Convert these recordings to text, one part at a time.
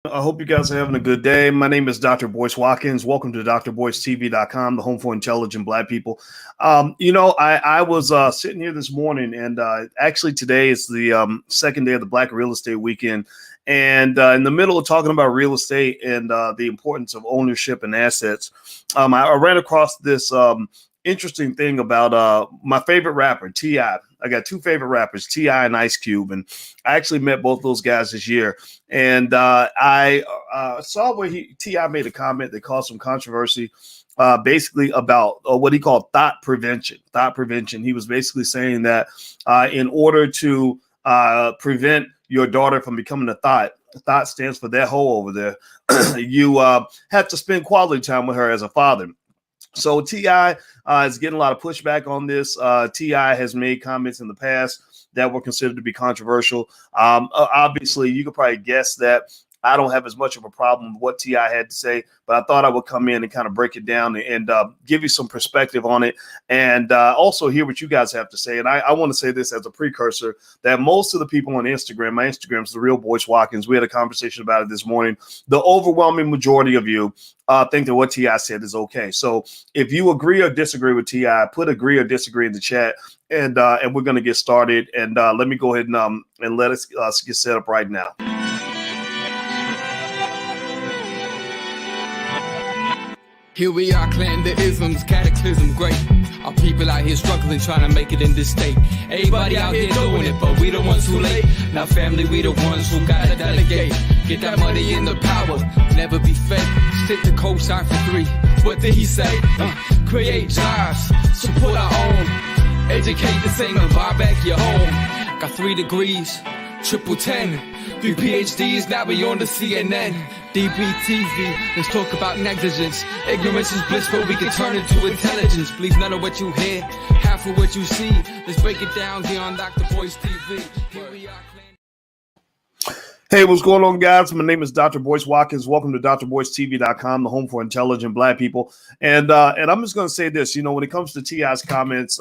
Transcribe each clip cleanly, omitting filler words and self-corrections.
I hope you guys are having a good day. My name is Dr. Boyce Watkins. Welcome to drboycetv.com, the home for intelligent Black people. I was sitting here this morning, and actually today is the second day of the Black Real Estate Weekend. And in the middle of talking about real estate and the importance of ownership and assets, I ran across this interesting thing about my favorite rapper, T.I. I got two favorite rappers, T.I. and Ice Cube, and I actually met both those guys this year. And I saw where T.I. made a comment that caused some controversy, basically about what he called thought prevention. Thought prevention. He was basically saying that in order to prevent your daughter from becoming a thought stands for that hoe over there, you have to spend quality time with her as a father. So T.I. is getting a lot of pushback on this. T.I. has made comments in the past that were considered to be controversial. Obviously, you could probably guess that I don't have as much of a problem with what T.I. had to say, but I thought I would come in and kind of break it down and give you some perspective on it, and also hear what you guys have to say. And I want to say this as a precursor, that most of the people on Instagram, my Instagram is The Real Boyce Watkins. We had a conversation about it this morning. The overwhelming majority of you think that what T.I. said is okay. So if you agree or disagree with T.I., put agree or disagree in the chat, and we're going to get started. And let me go ahead and let us get set up right now. Here we are, clan the isms, cataclysm, great. Our people out here struggling, trying to make it in this state. Everybody out here doing it, but we the ones too late. Now family, we the ones who gotta delegate. Get that money in the power, never be fake. Stick to co-sign for 3. What did he say? Create jobs, support our own. Educate the same and buy back your home. Got 3 degrees, triple 10. 3 PhDs, now we on the CNN. DBTV, let's talk about negligence. Ignorance is bliss, but we can turn it to intelligence. Believe none of what you hear, half of what you see. Let's break it down here on Dr. Boyce TV. Here we are. Hey, what's going on, guys? My name is Dr. Boyce Watkins. Welcome to drboycetv.com, the home for intelligent Black people. And I'm just going to say this, when it comes to T.I.'s comments,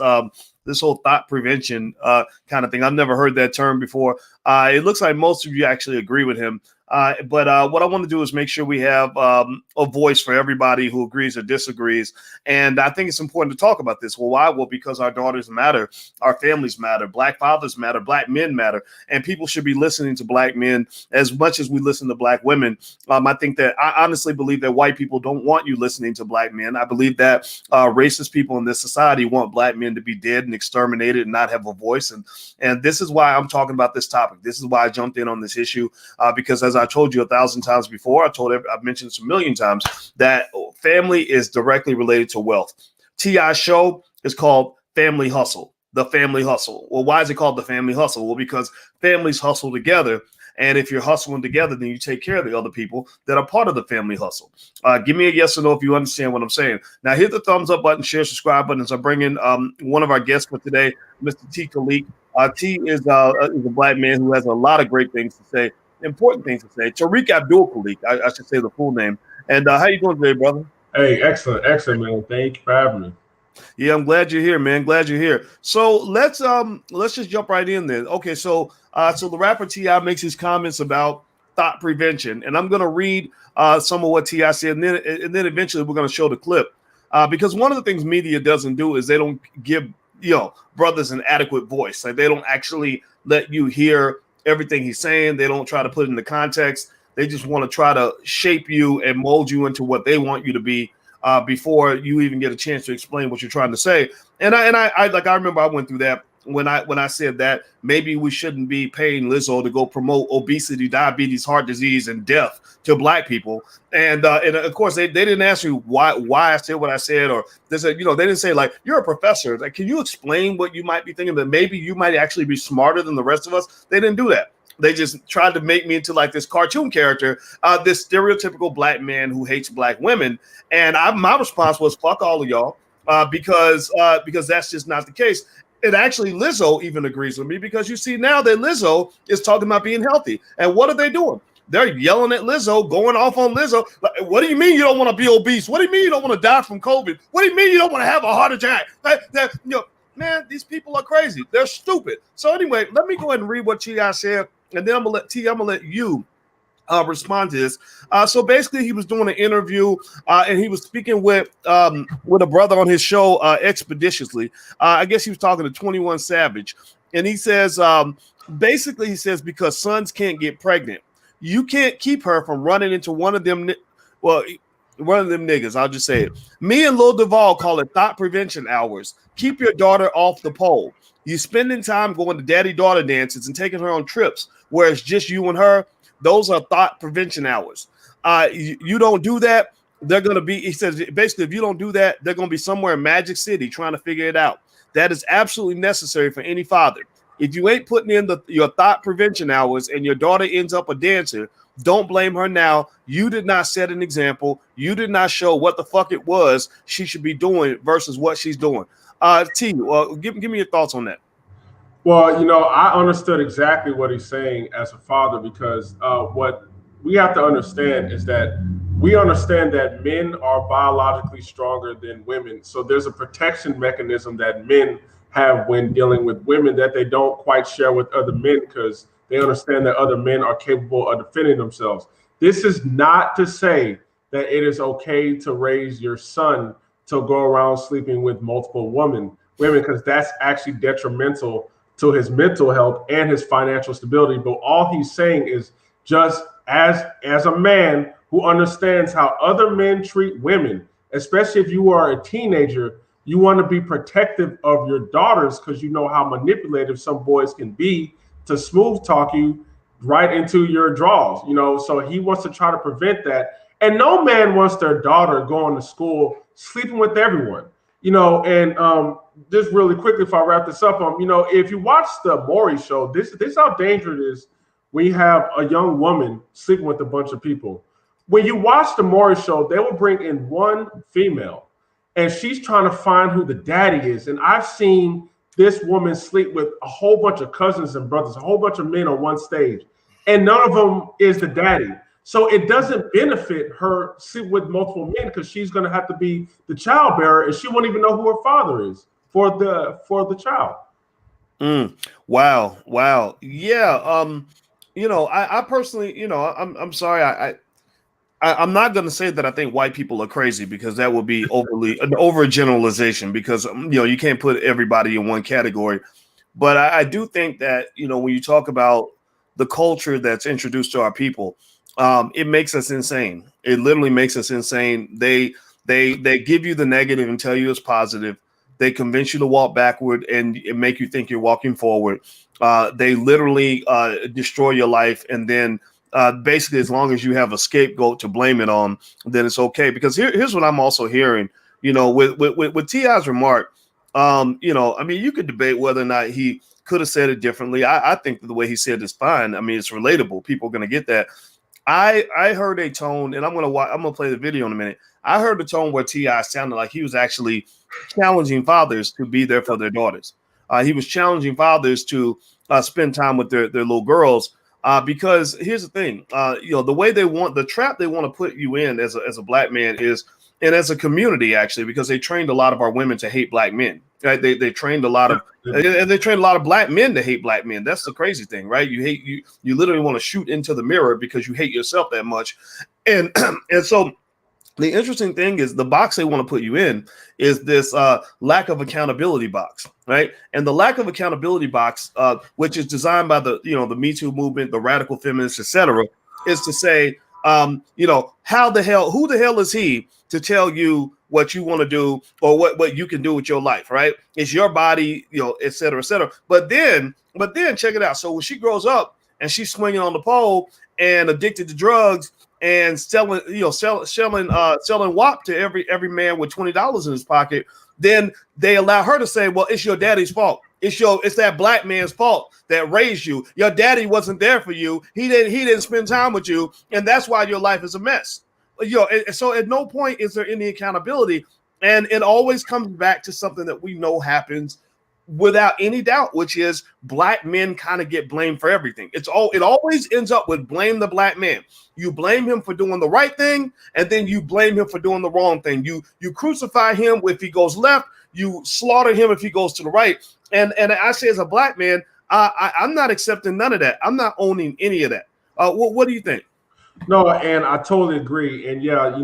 this whole thought prevention kind of thing, I've never heard that term before. It looks like most of you actually agree with him. But what I want to do is make sure we have a voice for everybody who agrees or disagrees. And I think it's important to talk about this. Well, why? Well, because our daughters matter, our families matter, Black fathers matter, Black men matter, and people should be listening to Black men as much as we listen to Black women. I think that I honestly believe that white people don't want you listening to Black men. I believe that racist people in this society want Black men to be dead and exterminated and not have a voice. And this is why I'm talking about this topic. This is why I jumped in on this issue, because as I told you 1,000 times before, I've mentioned this a million times, that family is directly related to wealth. T.I.'s show is called Family Hustle, The Family Hustle. Well, why is it called The Family Hustle? Well, because families hustle together. And if you're hustling together, then you take care of the other people that are part of the family hustle. Give me a yes or no if you understand what I'm saying. Now, hit the thumbs up button, share, subscribe buttons. I'm bringing one of our guests for today, Mr. T. Khalik. T is a Black man who has a lot of great things to say. Important things to say. Tariq Abdul Khalik, I should say the full name. And how you doing today, brother? Hey, excellent, man. Thank you for having me. Yeah, I'm glad you're here, man. Glad you're here. So let's just jump right in there. Okay, so the rapper T.I. makes his comments about thought prevention, and I'm gonna read some of what T.I. said, and then eventually we're gonna show the clip, because one of the things media doesn't do is they don't give brothers an adequate voice. Like, they don't actually let you hear everything he's saying. They don't try to put it into context. They just want to try to shape you and mold you into what they want you to be before you even get a chance to explain what you're trying to say. And I remember I went through that when I said that maybe we shouldn't be paying Lizzo to go promote obesity, diabetes, heart disease, and death to Black people. And of course they didn't ask me why I said what I said, or they said, they didn't say, like, you're a professor, like, can you explain what you might be thinking, that maybe you might actually be smarter than the rest of us? They didn't do that. They just tried to make me into like this cartoon character, this stereotypical Black man who hates Black women. And my response was, fuck all of y'all, because that's just not the case. And actually, Lizzo even agrees with me, because you see now that Lizzo is talking about being healthy. And what are they doing? They're yelling at Lizzo, going off on Lizzo. Like, what do you mean you don't want to be obese? What do you mean you don't want to die from COVID? What do you mean you don't want to have a heart attack? Man, these people are crazy. They're stupid. So anyway, let me go ahead and read what T.I. said, and then I'm gonna let you respond to this. So basically, he was doing an interview, and he was speaking with a brother on his show, ExpediTIously. I guess he was talking to 21 Savage, and he says, basically, he says because sons can't get pregnant, you can't keep her from running into one of them. Well, one of them niggas. I'll just say it. Me and Lil Duval call it THOT Prevention hours. Keep your daughter off the pole. You spending time going to daddy-daughter dances and taking her on trips where it's just you and her. Those are THOT Prevention hours. You don't do that, they're going to be, he says, basically, if you don't do that, they're going to be somewhere in Magic City trying to figure it out. That is absolutely necessary for any father. If you ain't putting in your THOT Prevention hours and your daughter ends up a dancer, don't blame her now. You did not set an example. You did not show what the fuck it was she should be doing versus what she's doing. T, give me your thoughts on that. Well, I understood exactly what he's saying as a father, because what we have to understand is that we understand that men are biologically stronger than women. So there's a protection mechanism that men have when dealing with women that they don't quite share with other men, because they understand that other men are capable of defending themselves. This is not to say that it is okay to raise your son to go around sleeping with multiple women, because that's actually detrimental to his mental health and his financial stability. But all he's saying is, just as a man who understands how other men treat women, especially if you are a teenager, you want to be protective of your daughters, because you know how manipulative some boys can be to smooth talk you right into your draws. So he wants to try to prevent that. And no man wants their daughter going to school sleeping with everyone. And just really quickly, if I wrap this up, if you watch the Maury show, this is how dangerous it is when you have a young woman sleeping with a bunch of people. When you watch the Maury show, they will bring in one female, and she's trying to find who the daddy is. And I've seen this woman sleep with a whole bunch of cousins and brothers, a whole bunch of men on one stage, and none of them is the daddy. So it doesn't benefit her sleep with multiple men, because she's going to have to be the child bearer, and she won't even know who her father is for the child. Wow. Yeah. I personally, I'm sorry. I'm not going to say that I think white people are crazy, because that would be an overgeneralization, because, you can't put everybody in one category. But I do think that, when you talk about the culture that's introduced to our people, it makes us insane. It literally makes us insane. They give you the negative and tell you it's positive. They convince you to walk backward and make you think you're walking forward. They literally destroy your life. And then basically, as long as you have a scapegoat to blame it on, then it's okay. Because here's what I'm also hearing, with T.I.'s remark, you could debate whether or not he could have said it differently. I think that the way he said it's fine. It's relatable. People are going to get that. I heard a tone, and I'm gonna play the video in a minute. I heard the tone where T.I. sounded like he was actually challenging fathers to be there for their daughters. He was challenging fathers to spend time with their little girls, because here's the thing, the way the trap they want to put you in as a black man is, and as a community actually, because they trained a lot of our women to hate black men. Right? They trained a lot of black men to hate black men. That's the crazy thing, right? You literally want to shoot into the mirror because you hate yourself that much. And so the interesting thing is, the box they want to put you in is this lack of accountability box, right? And the lack of accountability box, which is designed by the Me Too movement, the radical feminists, etc., is to say, who the hell is he to tell you what you want to do or what you can do with your life, right? It's your body, et cetera, et cetera. But then check it out. So when she grows up and she's swinging on the pole and addicted to drugs and selling WAP to every man with $20 in his pocket, then they allow her to say, well, it's your daddy's fault. It's that black man's fault that raised you. Your daddy wasn't there for you. He didn't spend time with you, and that's why your life is a mess. So at no point is there any accountability, and it always comes back to something that we know happens without any doubt, which is black men kind of get blamed for everything. It always ends up with blame the black man. You blame him for doing the right thing, and then you blame him for doing the wrong thing. You crucify him if he goes left. You slaughter him if he goes to the right. And I say, as a black man, I'm not accepting none of that. I'm not owning any of that. What do you think? No, and I totally agree. And yeah,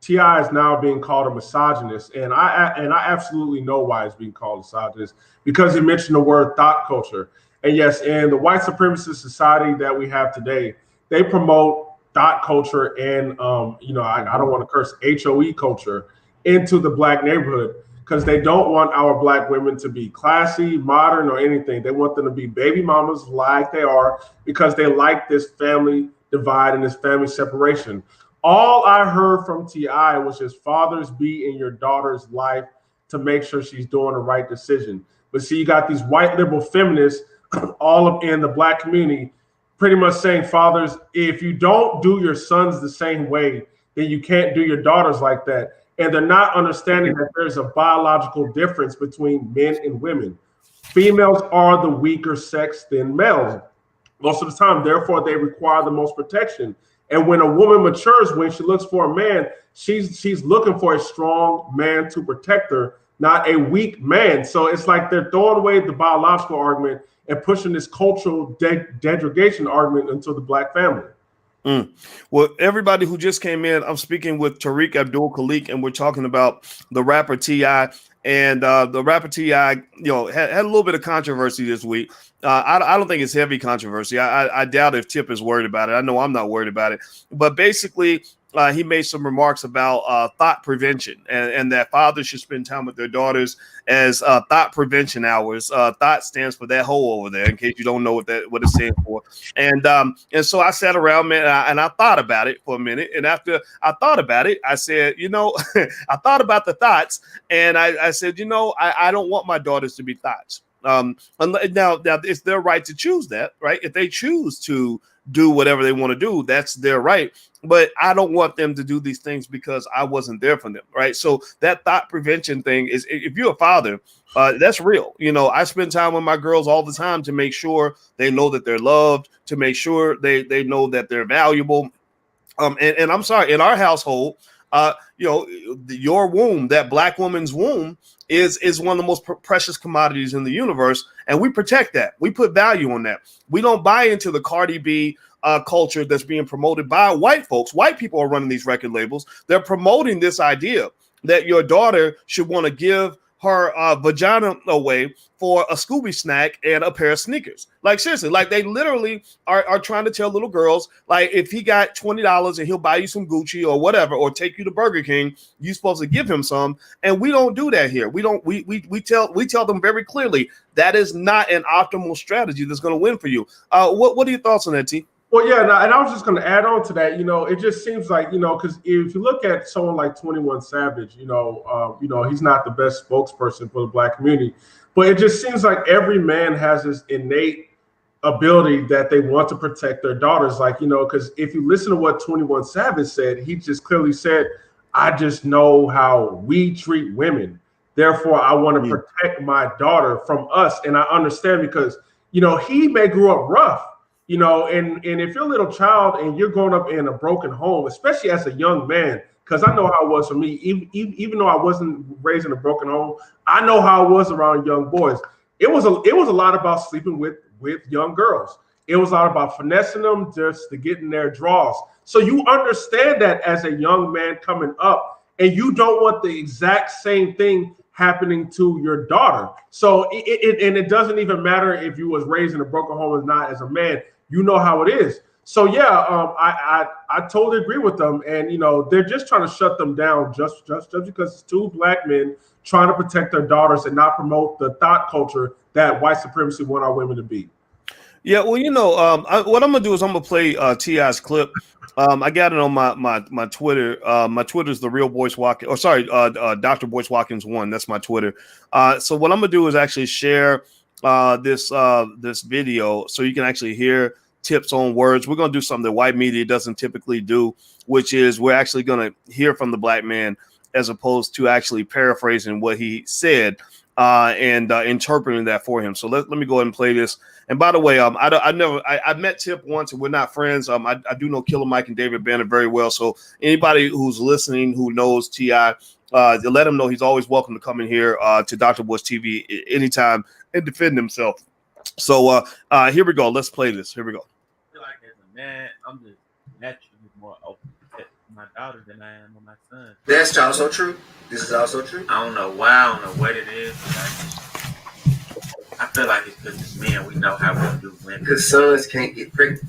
T.I. is now being called a misogynist, and I absolutely know why he's being called a misogynist, because he mentioned the word thought culture. And yes, in the white supremacist society that we have today, they promote thought culture and I don't want to curse, HOE culture into the black neighborhood, because they don't want our black women to be classy, modern, or anything. They want them to be baby mamas like they are, because they like this family divide and this family separation. All I heard from T.I. was just, fathers, be in your daughter's life to make sure she's doing the right decision. But see, you got these white liberal feminists all up in the black community pretty much saying, fathers, if you don't do your sons the same way, then you can't do your daughters like that. And they're not understanding that there's a biological difference between men and women. Females are the weaker sex than males most of the time. Therefore, they require the most protection. And when a woman matures, when she looks for a man, she's looking for a strong man to protect her, not a weak man. So it's like they're throwing away the biological argument and pushing this cultural degradation argument into the black family. Well, everybody who just came in, I'm speaking with Tariq Abdul Khalik, and we're talking about the rapper T.I. And the rapper T.I., had a little bit of controversy this week. I don't think it's heavy controversy. I doubt if Tip is worried about it. I know I'm not worried about it. But basically, he made some remarks about THOT prevention, and that fathers should spend time with their daughters as THOT prevention hours. THOT stands for that hole over there, in case you don't know what it stands for. And so I sat around, man, and I thought about it for a minute. And after I thought about it, I said, I thought about the thoughts, and I said, I don't want my daughters to be thoughts. Now it's their right to choose that, right? If they choose to do whatever they want to do, that's their right. But I don't want them to do these things because I wasn't there for them, right? So that thought prevention thing is, if you're a father, that's real. I spend time with my girls all the time to make sure they know that they're loved, to make sure they know that they're valuable. And I'm sorry, in our household, your womb, that black woman's womb, is one of the most precious commodities in the universe, and we protect that. We put value on that. We don't buy into the Cardi B culture that's being promoted by white folks. White people are running these record labels. They're promoting this idea that your daughter should want to give her vagina away for a Scooby snack and a pair of sneakers. Like, seriously, like they literally are trying to tell little girls, like, if he got $20 and he'll buy you some Gucci or whatever, or take you to Burger King, you're supposed to give him some. And we don't do that here. We tell them very clearly that is not an optimal strategy that's going to win for you. What are your thoughts on that, T? Well, yeah, and I was just going to add on to that. It just seems like, because if you look at someone like 21 Savage, he's not the best spokesperson for the black community, but it just seems like every man has this innate ability that they want to protect their daughters. Like, because if you listen to what 21 Savage said, he just clearly said, I just know how we treat women. Therefore, I want to protect my daughter from us. And I understand, because, he may grew up rough. And if you're a little child and you're growing up in a broken home, especially as a young man, because I know how it was for me, even though I wasn't raised in a broken home, I know how it was around young boys. It was a lot about sleeping with young girls. It was a lot about finessing them just to get in their draws. So you understand that as a young man coming up, and you don't want the exact same thing happening to your daughter. So it doesn't even matter if you was raised in a broken home or not. As a man, you know how it is. So yeah, I totally agree with them, and they're just trying to shut them down just because it's two black men trying to protect their daughters and not promote the thought culture that white supremacy want our women to be. Yeah, well, what I'm gonna do is I'm gonna play T.I.'s clip. I got it on my Twitter. My Twitter is the real Boyce Watkins. Or sorry, Dr. Boyce Watkins 1. That's my Twitter. So what I'm gonna do is actually share this video so you can actually hear Tip's own words. We're gonna do something that white media doesn't typically do, which is we're actually gonna hear from the black man as opposed to actually paraphrasing what he said and interpreting that for him. So let me go ahead and play this. And by the way, I met Tip once, and we're not friends. I do know Killer Mike and David Banner very well. So anybody who's listening who knows T.I., to let him know he's always welcome to come in here to Dr. Boyce TV anytime and defend himself. So here we go. Let's play this. Here we go. I feel like as a man, I'm just naturally more overprotective of my daughter than I am of my son. That's also true. This is also true. I don't know why. I don't know what it is. I feel like it's because it's men. We know how we do women. Because sons can't get pregnant.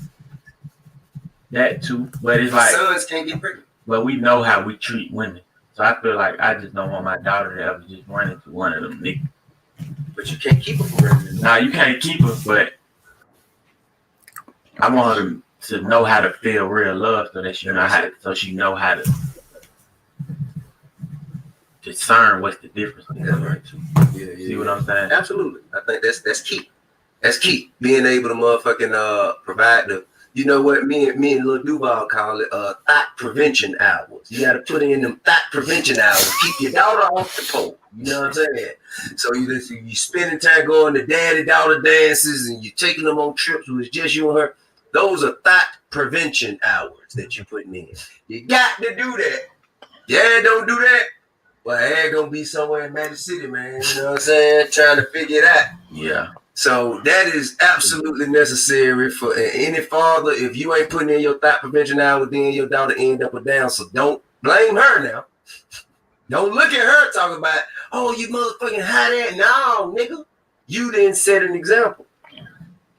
That too. But it's like sons can't get pregnant. But we know how we treat women. So I feel like I just don't want my daughter to ever just run into one of them niggas. But you can't keep her from running. Nah, you can't keep her, but I want her to know how to feel real love so that she know how to discern what's the difference between the two. Yeah. See what I'm saying? Absolutely. I think that's key. That's key. Being able to motherfucking provide the, you know what, me and Lil Duval call it THOT Prevention hours. You gotta put in them THOT Prevention hours. Keep your daughter off the pole. You know what I'm saying? So you spending time going to daddy-daughter dances and you taking them on trips where it's just you and her. Those are THOT Prevention hours that you're putting in. You got to do that. Yeah, don't do that. Well, I gonna be somewhere in Magic City, man. You know what I'm saying? Trying to figure it out. Yeah. So that is absolutely necessary for any father. If you ain't putting in your THOT Prevention hours, then your daughter end up or down. So don't blame her now. Don't look at her talking about, oh, you motherfucking hot ass. No, nigga. You didn't set an example.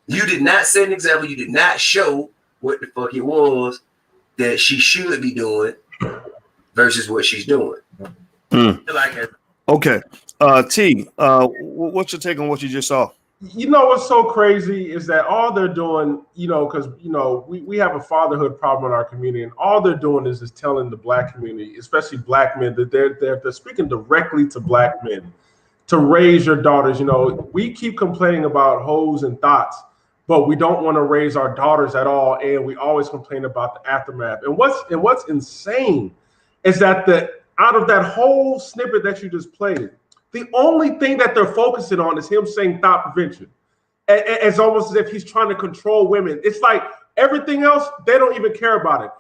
You did not set an example. You did not show what the fuck it was that she should be doing versus what she's doing. Okay. T, what's your take on what you just saw? You know what's so crazy is that all they're doing, because we have a fatherhood problem in our community, and all they're doing is just telling the black community, especially black men, that they're speaking directly to black men to raise your daughters. We keep complaining about hoes and thoughts, but we don't want to raise our daughters at all, and we always complain about the aftermath. And what's insane is that out of that whole snippet that you just played, the only thing that they're focusing on is him saying THOT prevention. It's almost as if he's trying to control women. It's like everything else, they don't even care about it.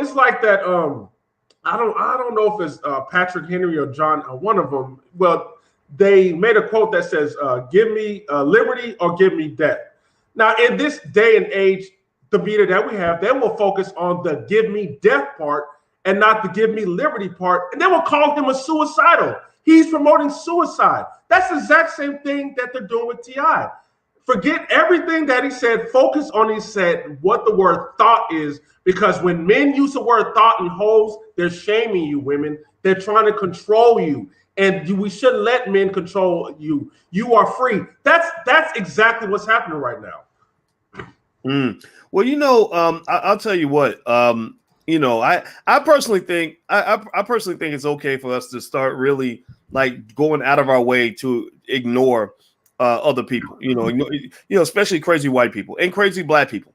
It's like that. I don't know if it's Patrick Henry or John, one of them. Well, they made a quote that says, "Give me liberty or give me death." Now, in this day and age, the media that we have, they will focus on the "give me death" part and not the "give me liberty" part, and they will call him a suicidal. He's promoting suicide. That's the exact same thing that they're doing with T.I. Forget everything that he said. Focus on what the word thought is, because when men use the word thought and hoes, they're shaming you, women. They're trying to control you, and we shouldn't let men control you. You are free. That's exactly what's happening right now. Well, I'll tell you what. I personally think it's okay for us to start really like going out of our way to ignore other people. Especially crazy white people and crazy black people.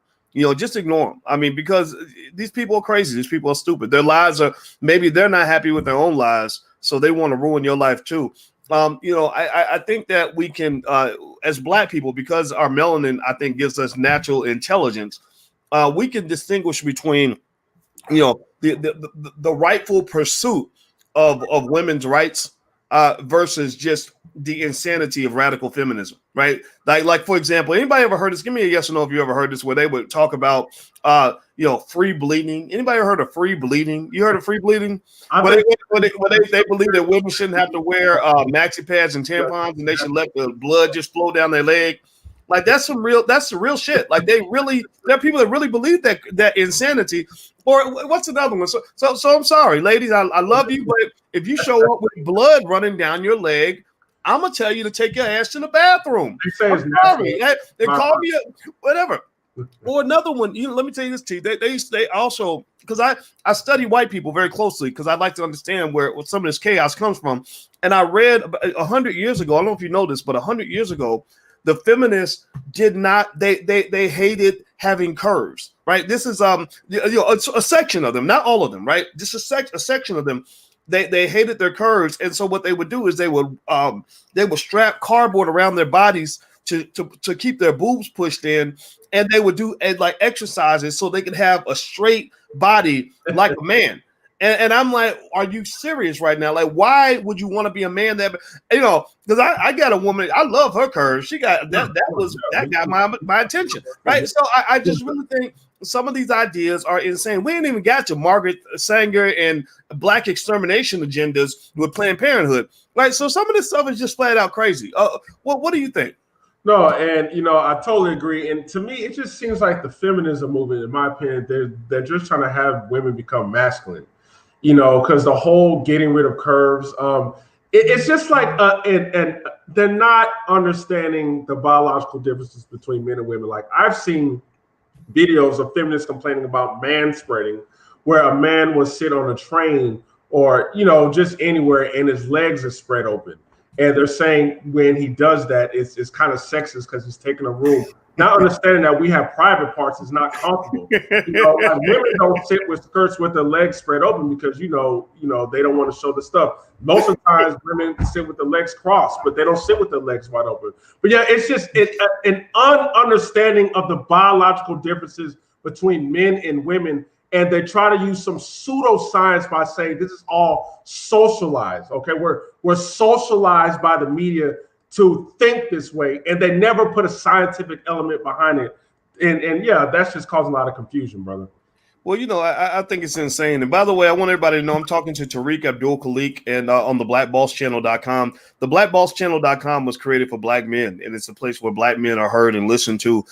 Just ignore them. I mean, because these people are crazy. These people are stupid. Their lives maybe they're not happy with their own lives, so they want to ruin your life too. I think that we can, as black people, because our melanin, I think, gives us natural intelligence. We can distinguish between the rightful pursuit of women's rights versus just the insanity of radical feminism, right? Like for example, anybody ever heard this? Give me a yes or no if you ever heard this, where they would talk about free bleeding. Anybody ever heard of free bleeding? You heard of free bleeding? Where they believe that women shouldn't have to wear maxi pads and tampons, and they should let the blood just flow down their leg. Like that's the real shit. Like there are people that really believe that insanity. Or what's another one? So I'm sorry, ladies. I love you, but if you show up with blood running down your leg, I'm gonna tell you to take your ass to the bathroom. I'm sorry. They call me whatever. Or another one. Let me tell you this, T. They also, because I study white people very closely because I like to understand where some of this chaos comes from. And I read 100 years ago. I don't know if you know this, but 100 years ago, the feminists did not. They hated having curves. Right. This is a section of them, not all of them. Right. Just a section of them. They hated their curves, and so what they would do is they would strap cardboard around their bodies to keep their boobs pushed in, and they would do like exercises so they could have a straight body like a man. And I'm like, are you serious right now? Like, why would you want to be a man that, because I got a woman, I love her curves. She got that got my attention. Right. So I just really think some of these ideas are insane. We ain't even got to Margaret Sanger and black extermination agendas with Planned Parenthood, right? So some of this stuff is just flat out crazy. What do you think? No, and I totally agree. And to me, it just seems like the feminism movement, in my opinion, they're just trying to have women become masculine, because the whole getting rid of curves, it's just like, and they're not understanding the biological differences between men and women. Like, I've seen videos of feminists complaining about manspreading, where a man will sit on a train or, just anywhere and his legs are spread open. And they're saying when he does that, it's kind of sexist because he's taking a room. Not understanding that we have private parts is not comfortable. Like women don't sit with skirts with their legs spread open because they don't want to show the stuff. Most of the times women sit with their legs crossed, but they don't sit with their legs wide open. But yeah, it's just an understanding of the biological differences between men and women. And they try to use some pseudoscience by saying this is all socialized. Okay, we're socialized by the media to think this way, and they never put a scientific element behind it. And yeah, that's just causing a lot of confusion, brother. Well, I think it's insane. And by the way, I want everybody to know I'm talking to Tariq Abdul Khalik and on the blackbosschannel.com. The blackbosschannel.com was created for black men, and it's a place where black men are heard and listened to.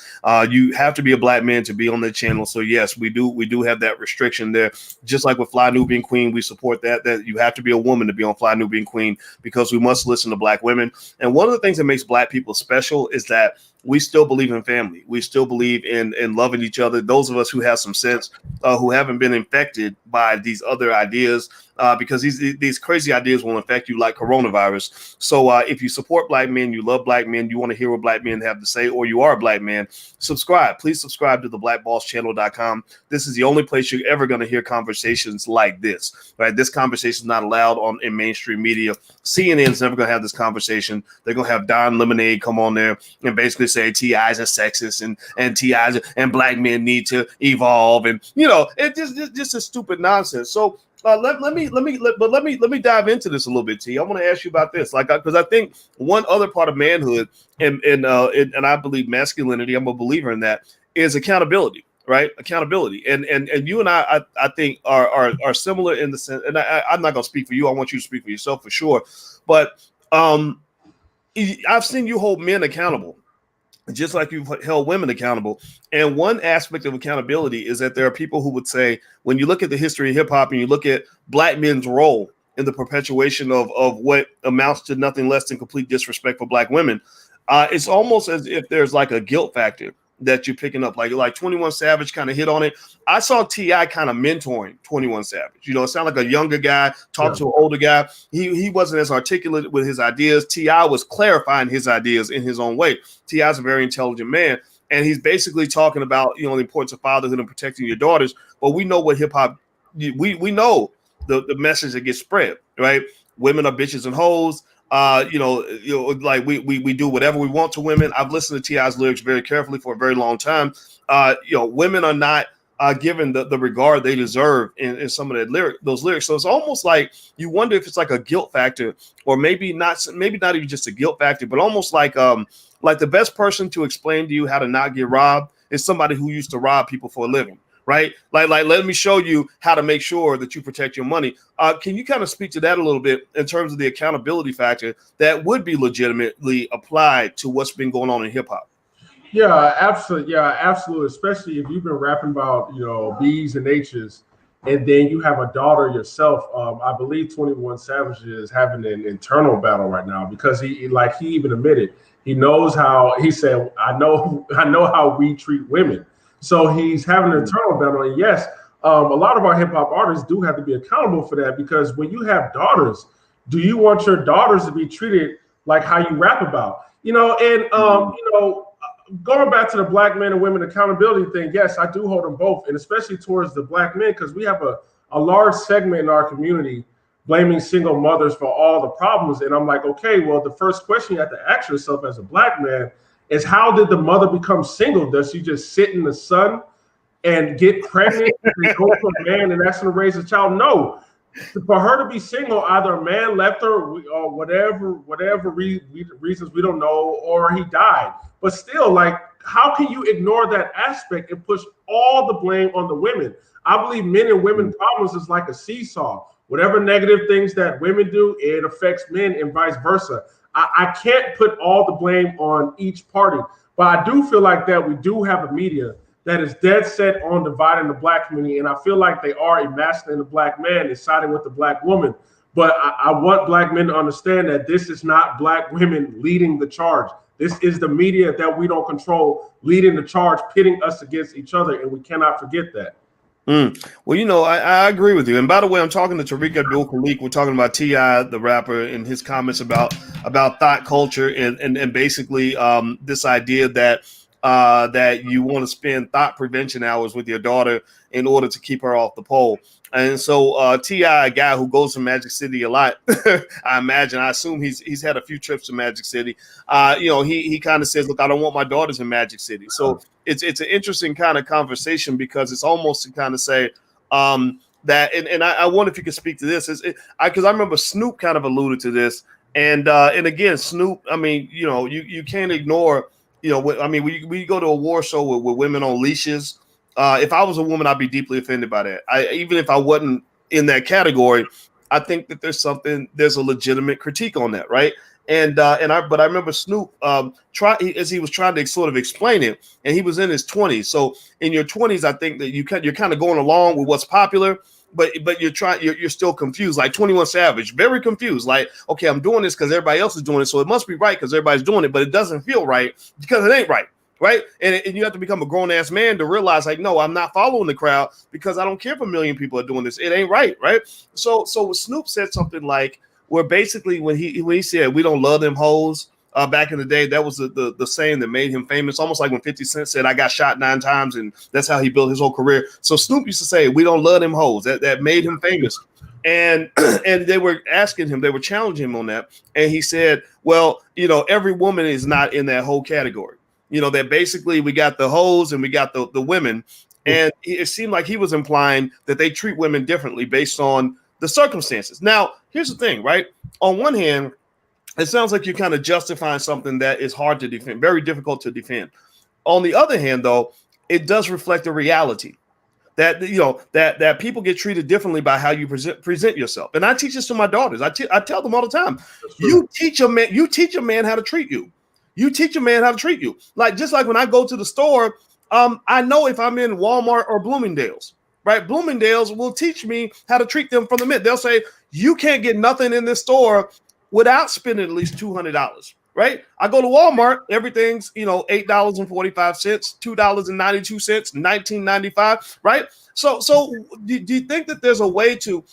You have to be a black man to be on the channel. So yes, we do have that restriction there. Just like with Fly Nubian Queen, we support that you have to be a woman to be on Fly Nubian Queen because we must listen to black women. And one of the things that makes black people special is that we still believe in family. We still believe in loving each other. Those of us who have some sense, who haven't been infected by these other ideas, because these crazy ideas will infect you like coronavirus. So if you support black men, you love black men, you want to hear what black men have to say, or you are a black man, subscribe. Please subscribe to the blackbosschannel.com. This is the only place you're ever going to hear conversations like this, right? This conversation is not allowed in mainstream media. CNN is never going to have this conversation. They're going to have Don Lemonade come on there and basically say T.I.'s are sexist and T.I.'s and black men need to evolve. And, it's just a stupid nonsense. So let me dive into this a little bit, T. I want to ask you about this, because I think one other part of manhood and I believe masculinity, I'm a believer in that, is accountability, right? Accountability, and you and I think are similar in the sense. And I'm not gonna speak for you. I want you to speak for yourself for sure. But I've seen you hold men accountable, just like you've held women accountable. And one aspect of accountability is that there are people who would say, when you look at the history of hip hop and you look at black men's role in the perpetuation of what amounts to nothing less than complete disrespect for black women, it's almost as if there's like a guilt factor that you're picking up, like 21 Savage kind of hit on it. I saw T.I. kind of mentoring 21 Savage. It sounded like a younger guy talking to an older guy. He wasn't as articulate with his ideas. T.I. was clarifying his ideas in his own way. T.I. is a very intelligent man, and he's basically talking about the importance of fatherhood and protecting your daughters. But we know what hip hop, we know the message that gets spread, right? Women are bitches and hoes. Like we do whatever we want to women. I've listened to T.I.'s lyrics very carefully for a very long time. Women are not given the regard they deserve in some of those lyrics. So it's almost like you wonder if it's like a guilt factor, or maybe not even just a guilt factor, but almost like the best person to explain to you how to not get robbed is somebody who used to rob people for a living. Right? Like, let me show you how to make sure that you protect your money. Can you kind of speak to that a little bit in terms of the accountability factor that would be legitimately applied to what's been going on in hip hop? Yeah, absolutely. Yeah, absolutely. Especially if you've been rapping about, B's and H's, and then you have a daughter yourself. I believe 21 Savage is having an internal battle right now because he even admitted he knows how. He said, I know how we treat women. So he's having an internal battle. And yes, a lot of our hip hop artists do have to be accountable for that, because when you have daughters, do you want your daughters to be treated like how you rap about? Going back to the black men and women accountability thing, yes, I do hold them both, and especially towards the black men, because we have a large segment in our community blaming single mothers for all the problems. And I'm like, okay, well, the first question you have to ask yourself as a black man is, how did the mother become single? Does she just sit in the sun and get pregnant and go to a man and ask him to raise a child? No. for her to be single, either a man left her or whatever reasons we don't know, or he died. But still, like, how can you ignore that aspect and push all the blame on the women? I believe men and women problems is like a seesaw. Whatever negative things that women do, it affects men and vice versa. I can't put all the blame on each party, but I do feel like that we do have a media that is dead set on dividing the black community, and I feel like they are emasculating the black man and siding with the black woman. But I want black men to understand that this is not black women leading the charge. This is the media that we don't control leading the charge, pitting us against each other, and we cannot forget that. Well, you know, I agree with you. And by the way, I'm talking to Tariq Abdul-Khalik. We're talking about T.I., the rapper, and his comments about thought culture and basically this idea that that you want to spend thought prevention hours with your daughter in order to keep her off the pole. And so T.I., a guy who goes to Magic City a lot, I assume he's had a few trips to Magic City. You know, he kind of says, look, I don't want my daughters in Magic City. So it's an interesting kind of conversation, because it's almost to kind of say that, and I wonder if you could speak to this, because I remember Snoop kind of alluded to this. And again, Snoop, I mean, you know, you can't ignore, you know, I mean, we go to a war show with women on leashes. If I was a woman, I'd be deeply offended by that. Even if I wasn't in that category, I think that there's a legitimate critique on that, right? But I remember Snoop as he was trying to sort of explain it, and he was in his 20s. So in your 20s, I think that you're kind of going along with what's popular, but you're still confused, like 21 Savage, very confused. Like, okay, I'm doing this because everybody else is doing it, so it must be right because everybody's doing it, but it doesn't feel right because it ain't right. Right. And you have to become a grown ass man to realize, like, no, I'm not following the crowd because I don't care if a million people are doing this. It ain't right. Right. So Snoop said something like, where basically when he said we don't love them hoes back in the day, that was the saying that made him famous. Almost like when 50 Cent said, I got shot 9 times, and that's how he built his whole career. So Snoop used to say, we don't love them hoes. That made him famous. And they were asking him, they were challenging him on that. And he said, well, you know, every woman is not in that whole category. You know, that basically we got the hoes and we got the women. And it seemed like he was implying that they treat women differently based on the circumstances. Now, here's the thing, right? On one hand, it sounds like you're kind of justifying something that is hard to defend, very difficult to defend. On the other hand, though, it does reflect a reality that, you know, that people get treated differently by how you present yourself. And I teach this to my daughters. I tell them all the time, you teach a man how to treat you. You teach a man how to treat you. Like, just like when I go to the store, I know if I'm in Walmart or Bloomingdale's, right? Bloomingdale's will teach me how to treat them from the minute. They'll say, you can't get nothing in this store without spending at least $200, right? I go to Walmart, everything's, you know, $8.45, $2.92, $19.95, right? So do you think that there's a way to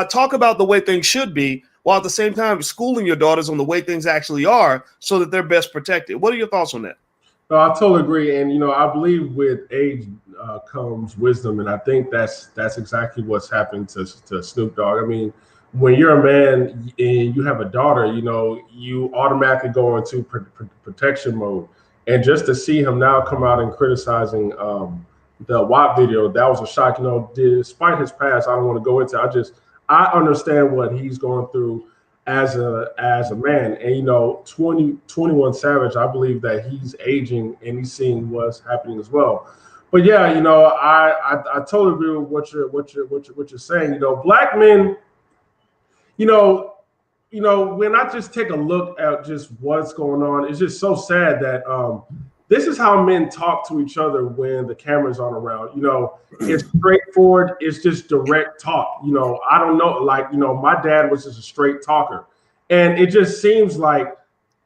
talk about the way things should be, while at the same time schooling your daughters on the way things actually are so that they're best protected? What are your thoughts on that? No, I totally agree. And, you know, I believe with age comes wisdom. And I think that's exactly what's happened to Snoop Dogg. I mean, when you're a man and you have a daughter, you know, you automatically go into protection mode. And just to see him now come out and criticizing the WAP video, that was a shock. You know, despite his past, I don't want to go into it. I understand what he's going through as a man. And, you know, 21 Savage, I believe that he's aging and he's seeing what's happening as well. But yeah, you know, I totally agree with what you're saying. You know, black men, you know, when I just take a look at just what's going on, it's just so sad that this is how men talk to each other when the cameras aren't around. You know, it's straightforward. It's just direct talk. You know, I don't know. Like, you know, my dad was just a straight talker. And it just seems like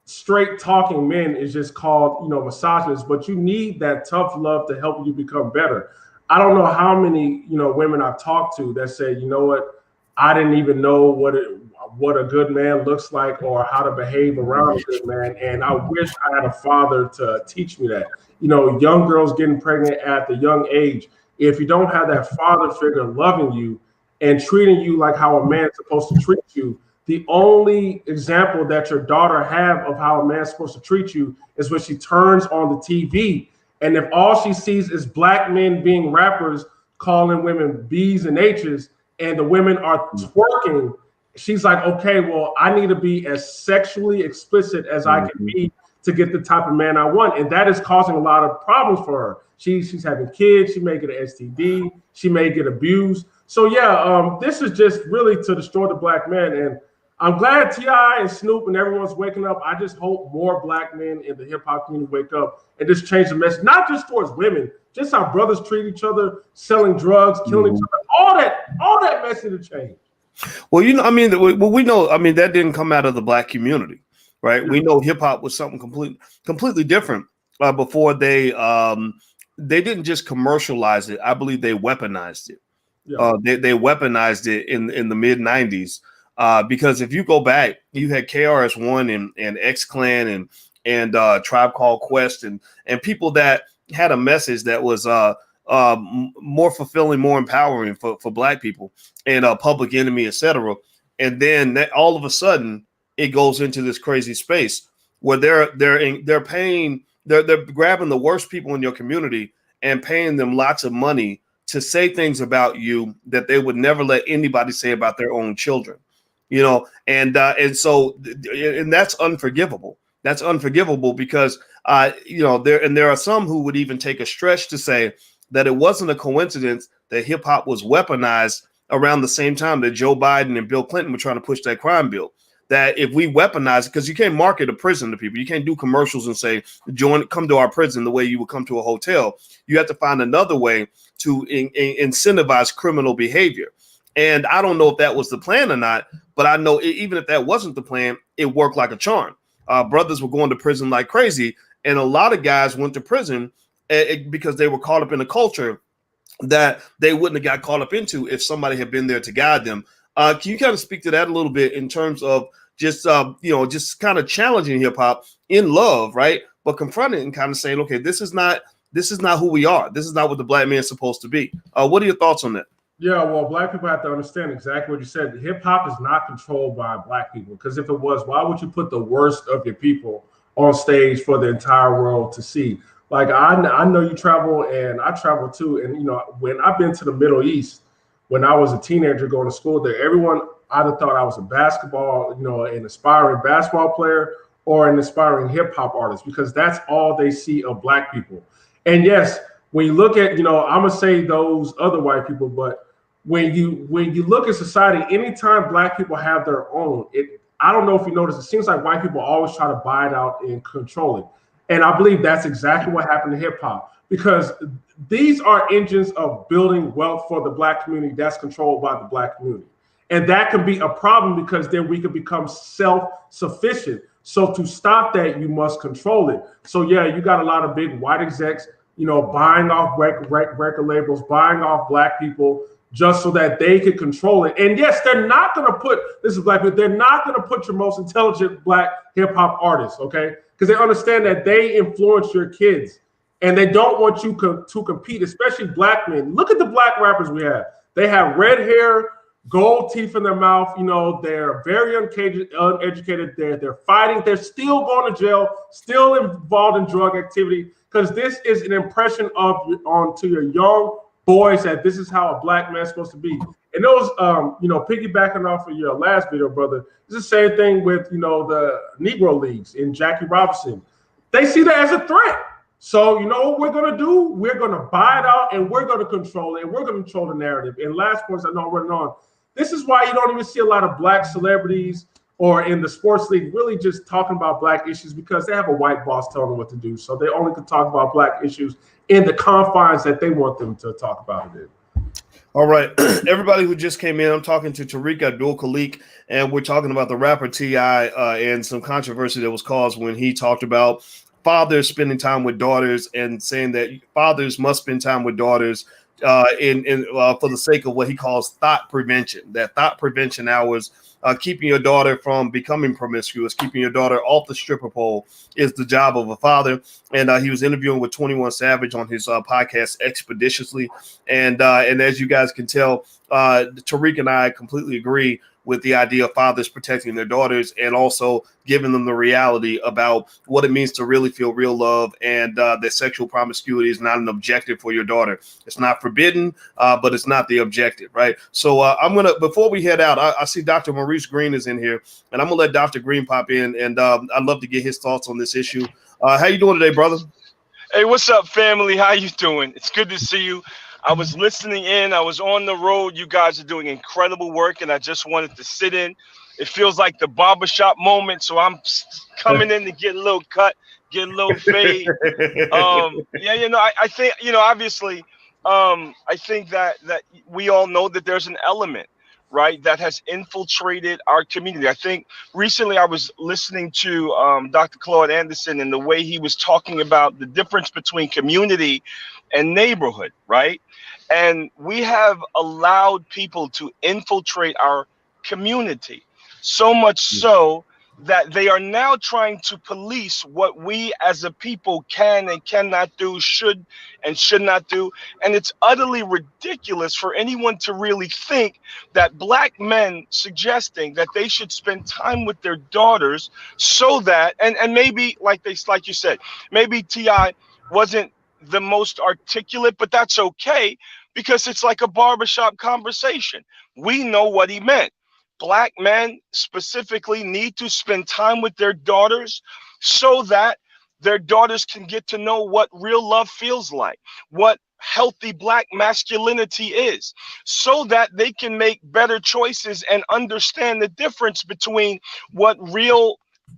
straight talking men is just called, you know, misogynist. But you need that tough love to help you become better. I don't know how many, you know, women I've talked to that say, you know what, I didn't even know what a good man looks like or how to behave around a good man. And I wish I had a father to teach me that. You know, young girls getting pregnant at the young age, if you don't have that father figure loving you and treating you like how a man's supposed to treat you, the only example that your daughter have of how a man's supposed to treat you is when she turns on the TV. And if all she sees is black men being rappers, calling women B's and H's, and the women are twerking, she's like, okay, well, I need to be as sexually explicit as I can be to get the type of man I want. And that is causing a lot of problems for her. She's having kids. She may get an STD. She may get abused. So yeah, this is just really to destroy the black man. And I'm glad T.I. and Snoop and everyone's waking up. I just hope more black men in the hip hop community wake up and just change the message, not just towards women, just how brothers treat each other, selling drugs, killing each other. All that message to change. Well, you know, I mean, we know, I mean, that didn't come out of the black community, right? We know hip hop was something completely different before they didn't just commercialize it. I believe they weaponized it. Yeah. They weaponized it in the mid 90s because if you go back, you had KRS-One and X-Clan and Tribe Called Quest and people that had a message that was more fulfilling, more empowering for black people, and Public Enemy, etc. And then all of a sudden it goes into this crazy space where they're grabbing the worst people in your community and paying them lots of money to say things about you that they would never let anybody say about their own children, you know, and so that's unforgivable. That's unforgivable because you know, there are some who would even take a stretch to say that it wasn't a coincidence that hip hop was weaponized around the same time that Joe Biden and Bill Clinton were trying to push that crime bill. That if we weaponize it, because you can't market a prison to people, you can't do commercials and say, come to our prison the way you would come to a hotel. You have to find another way to incentivize criminal behavior. And I don't know if that was the plan or not, but I know even if that wasn't the plan, it worked like a charm. Brothers were going to prison like crazy. And a lot of guys went to prison because they were caught up in a culture that they wouldn't have got caught up into if somebody had been there to guide them. Can you kind of speak to that a little bit in terms of just, you know, just kind of challenging hip hop in love, right? But confronting and kind of saying, okay, this is not who we are. This is not what the black man is supposed to be. What are your thoughts on that? Yeah, well, black people have to understand exactly what you said. Hip hop is not controlled by black people, because if it was, why would you put the worst of your people on stage for the entire world to see? Like, I know you travel, and I travel too. And, you know, when I've been to the Middle East, when I was a teenager going to school there, everyone either thought I was a basketball, you know, an aspiring basketball player or an aspiring hip hop artist, because that's all they see of black people. And yes, when you look at, you know, I'm gonna say those other white people, but when you look at society, anytime black people have their own, I don't know if you notice, it seems like white people always try to buy it out and control it. And I believe that's exactly what happened to hip hop, because these are engines of building wealth for the black community that's controlled by the black community. And that can be a problem, because then we can become self-sufficient. So to stop that, you must control it. So yeah, you got a lot of big white execs, you know, buying off record labels, buying off black people, just so that they can control it. And yes, they're not going to put, this is black people, they're not going to put your most intelligent black hip hop artists, okay? Because they understand that they influence your kids, and they don't want you to compete, especially black men. Look at the black rappers we have. They have red hair, gold teeth in their mouth. You know, they're very uneducated. They're fighting. They're still going to jail, still involved in drug activity, because this is an impression onto your young boys that this is how a black man's supposed to be. And those, you know, piggybacking off of your last video, brother, it's the same thing with, you know, the Negro Leagues in Jackie Robinson. They see that as a threat. So, you know what we're going to do? We're going to buy it out, and we're going to control it, and we're going to control the narrative. And last points, I know I'm running on. This is why you don't even see a lot of black celebrities or in the sports league really just talking about black issues, because they have a white boss telling them what to do. So they only can talk about black issues in the confines that they want them to talk about it in. All right, everybody who just came in, I'm talking to Tariq Abdul-Khalik, and we're talking about the rapper T.I. And some controversy that was caused when he talked about fathers spending time with daughters and saying that fathers must spend time with daughters for the sake of what he calls THOT prevention. That THOT prevention hours, keeping your daughter from becoming promiscuous, keeping your daughter off the stripper pole, is the job of a father. And he was interviewing with 21 Savage on his podcast ExpediTIously. And as you guys can tell, Tariq and I completely agree with the idea of fathers protecting their daughters and also giving them the reality about what it means to really feel real love, and that sexual promiscuity is not an objective for your daughter. It's not forbidden, but it's not the objective, right? So I'm going to, before we head out, I see Dr. Maurice Green is in here, and I'm going to let Dr. Green pop in, and I'd love to get his thoughts on this issue. How you doing today, brother? Hey, what's up, family? How you doing? It's good to see you. I was listening in. I was on the road. You guys are doing incredible work, and I just wanted to sit in. It feels like the barbershop moment, so I'm coming in to get a little cut, get a little fade. Yeah, you know, I think, you know, obviously, I think that we all know that there's an element, right, that has infiltrated our community. I think recently I was listening to Dr. Claude Anderson and the way he was talking about the difference between community and neighborhood, right? And we have allowed people to infiltrate our community, so much so that they are now trying to police what we as a people can and cannot do, should and should not do. And it's utterly ridiculous for anyone to really think that black men suggesting that they should spend time with their daughters so that, and maybe like you said, maybe T.I. wasn't the most articulate, but that's okay, because it's like a barbershop conversation. We know what he meant. Black men specifically need to spend time with their daughters so that their daughters can get to know what real love feels like, what healthy black masculinity is, so that they can make better choices and understand the difference between what real,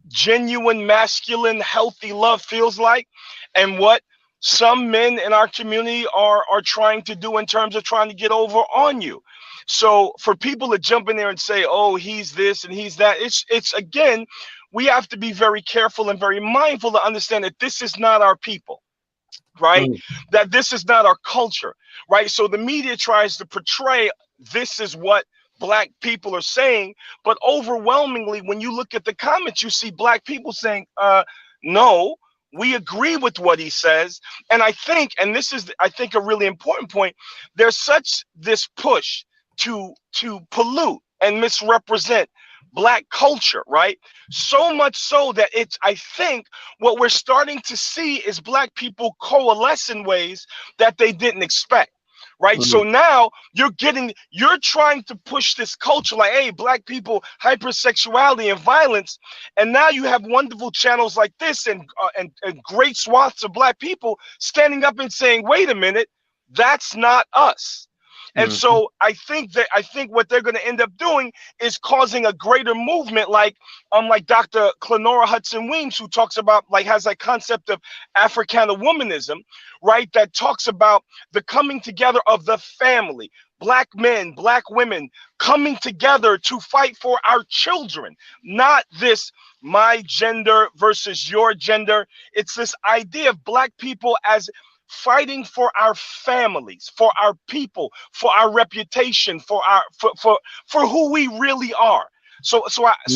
genuine, masculine, healthy love feels like and what some men in our community are trying to do in terms of trying to get over on you. So for people to jump in there and say, oh, he's this and he's that, it's again, we have to be very careful and very mindful to understand that this is not our people, right? That this is not our culture, right? So the media tries to portray this is what black people are saying, but overwhelmingly, when you look at the comments, you see black people saying, no, we agree with what he says. And I think, and this is, I think, a really important point, there's such this push to pollute and misrepresent black culture, right? So much so that it's, I think what we're starting to see is black people coalesce in ways that they didn't expect. Right. So now you're trying to push this culture like, hey, black people, hypersexuality and violence. And now you have wonderful channels like this and great swaths of black people standing up and saying, wait a minute, that's not us. And so I think what they're going to end up doing is causing a greater movement, like Dr. Clenora Hudson Weems, who talks about, like, has a concept of Africana womanism, right? That talks about the coming together of the family, black men, black women coming together to fight for our children, not this my gender versus your gender. It's this idea of black people as fighting for our families, for our people, for our reputation, for who we really are. So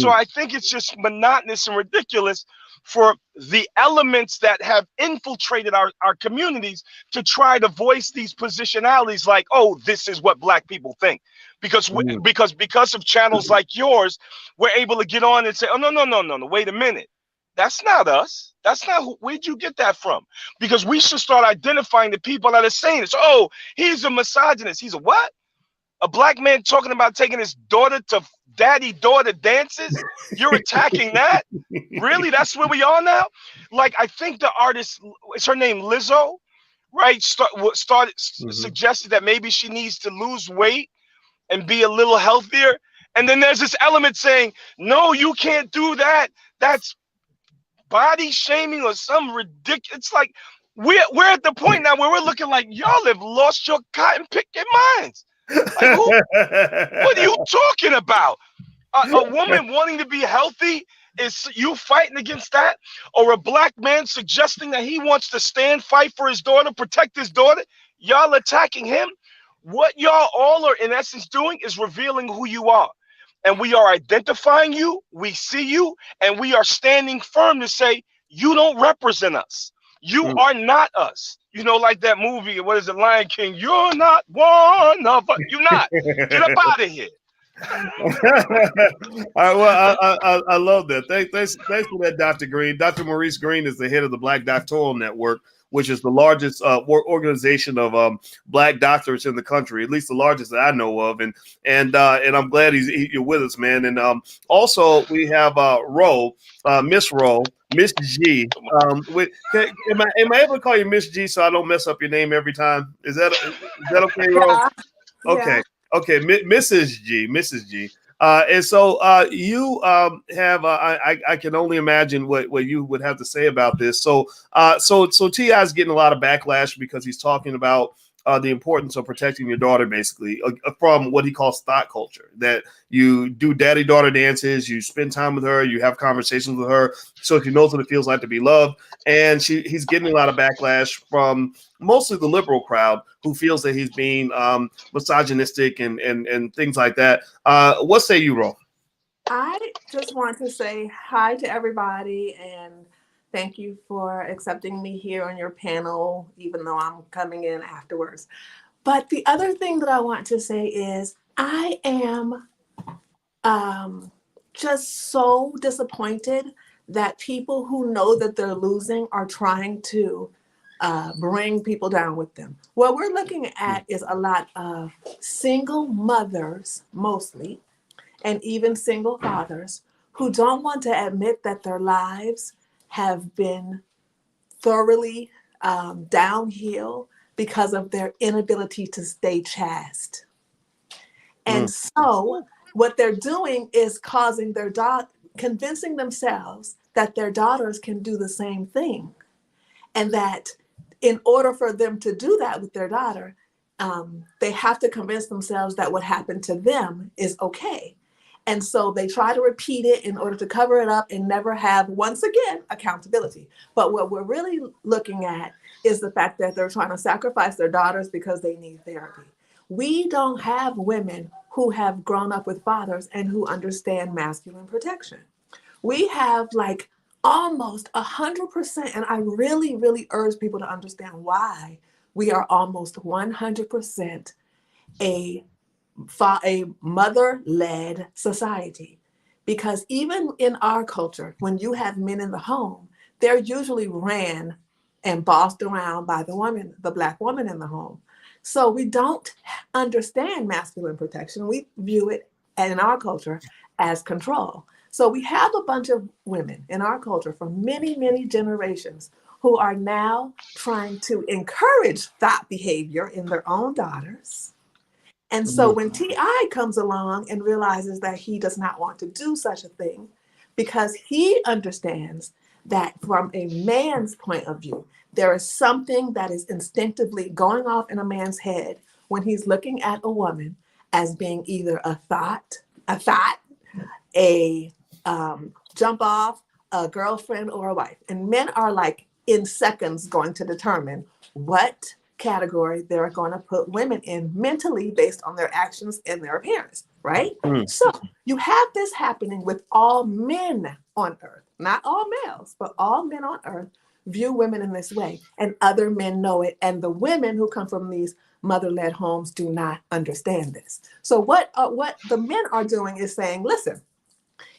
I think it's just monotonous and ridiculous for the elements that have infiltrated our communities to try to voice these positionalities like, oh, this is what black people think. Because because of channels like yours, we're able to get on and say, oh, no, wait a minute. That's not us. That's not where'd you get that from? Because we should start identifying the people that are saying this. Oh, he's a misogynist. He's a what? A black man talking about taking his daughter to daddy-daughter dances? You're attacking that? Really? That's where we are now? Like, I think the artist, is her name Lizzo, right? Suggested that maybe she needs to lose weight and be a little healthier. And then there's this element saying, no, you can't do that. That's body shaming or some ridiculous. It's like we're at the point now where we're looking like y'all have lost your cotton picking minds. Like, what are you talking about? A woman wanting to be healthy, is you fighting against that? Or a black man suggesting that he wants to fight for his daughter, protect his daughter? Y'all attacking him? What y'all all are in essence doing is revealing who you are. And we are identifying you, we see you, and we are standing firm to say, you don't represent us. You are not us. You know, like that movie, what is it, Lion King? You're not one of us. You're not. Get up out of here. All right. Well, I love that. Thanks for that, Dr. Green. Dr. Maurice Green is the head of the Black Doctoral Network, which is the largest organization of Black doctors in the country, at least the largest that I know of. And I'm glad you're with us, man. And also we have Miss Roe, Miss G. Am I able to call you Miss G so I don't mess up your name every time? Is that okay, Ro? Yeah. Okay. Yeah. Okay, Mrs. G. And so you have I can only imagine what you would have to say about this. So T.I. is getting a lot of backlash because he's talking about the importance of protecting your daughter, basically, from what he calls thought culture, that you do daddy-daughter dances, you spend time with her, you have conversations with her, so she knows what it feels like to be loved. And he's getting a lot of backlash from mostly the liberal crowd who feels that he's being misogynistic and things like that. What say you, Ro? I just want to say hi to everybody and thank you for accepting me here on your panel, even though I'm coming in afterwards. But the other thing that I want to say is I am just so disappointed that people who know that they're losing are trying to bring people down with them. What we're looking at is a lot of single mothers, mostly, and even single fathers who don't want to admit that their lives have been thoroughly downhill because of their inability to stay chaste. And so what they're doing is causing their convincing themselves that their daughters can do the same thing. And that in order for them to do that with their daughter, they have to convince themselves that what happened to them is okay. And so they try to repeat it in order to cover it up and never have, once again, accountability. But what we're really looking at is the fact that they're trying to sacrifice their daughters because they need therapy. We don't have women who have grown up with fathers and who understand masculine protection. We have like almost 100%, and I really, really urge people to understand why we are almost 100% a mother-led society. Because even in our culture, when you have men in the home, they're usually ran and bossed around by the Black woman in the home. So we don't understand masculine protection. We view it in our culture as control. So we have a bunch of women in our culture from many, many generations who are now trying to encourage that behavior in their own daughters. And so when T.I. comes along and realizes that he does not want to do such a thing, because he understands that from a man's point of view, there is something that is instinctively going off in a man's head when he's looking at a woman as being either a thought, a jump off, a girlfriend, or a wife. And men are like in seconds going to determine what category they're going to put women in mentally based on their actions and their appearance, right? So you have this happening with all men on earth, not all males, but all men on earth view women in this way, and other men know it. And the women who come from these mother-led homes do not understand this. So what the men are doing is saying, listen,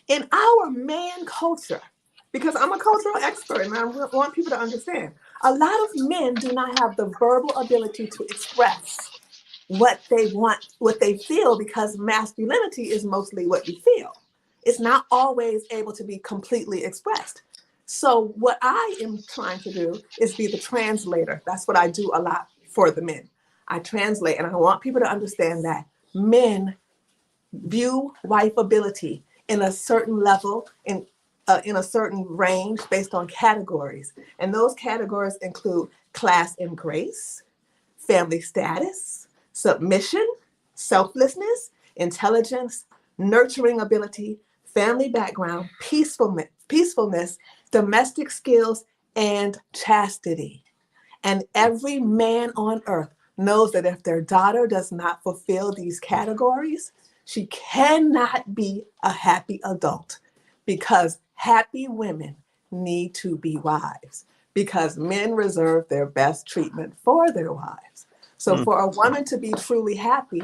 in our man culture, because I'm a cultural expert and I want people to understand, a lot of men do not have the verbal ability to express what they want, what they feel, because masculinity is mostly what you feel. It's not always able to be completely expressed. So what I am trying to do is be the translator. That's what I do a lot for the men. I translate, and I want people to understand that men view wifeability in a certain level, in a certain range based on categories. And those categories include class and grace, family status, submission, selflessness, intelligence, nurturing ability, family background, peacefulness, domestic skills, and chastity. And every man on earth knows that if their daughter does not fulfill these categories, she cannot be a happy adult, because happy women need to be wives. because men reserve their best treatment for their wives. So for a woman to be truly happy,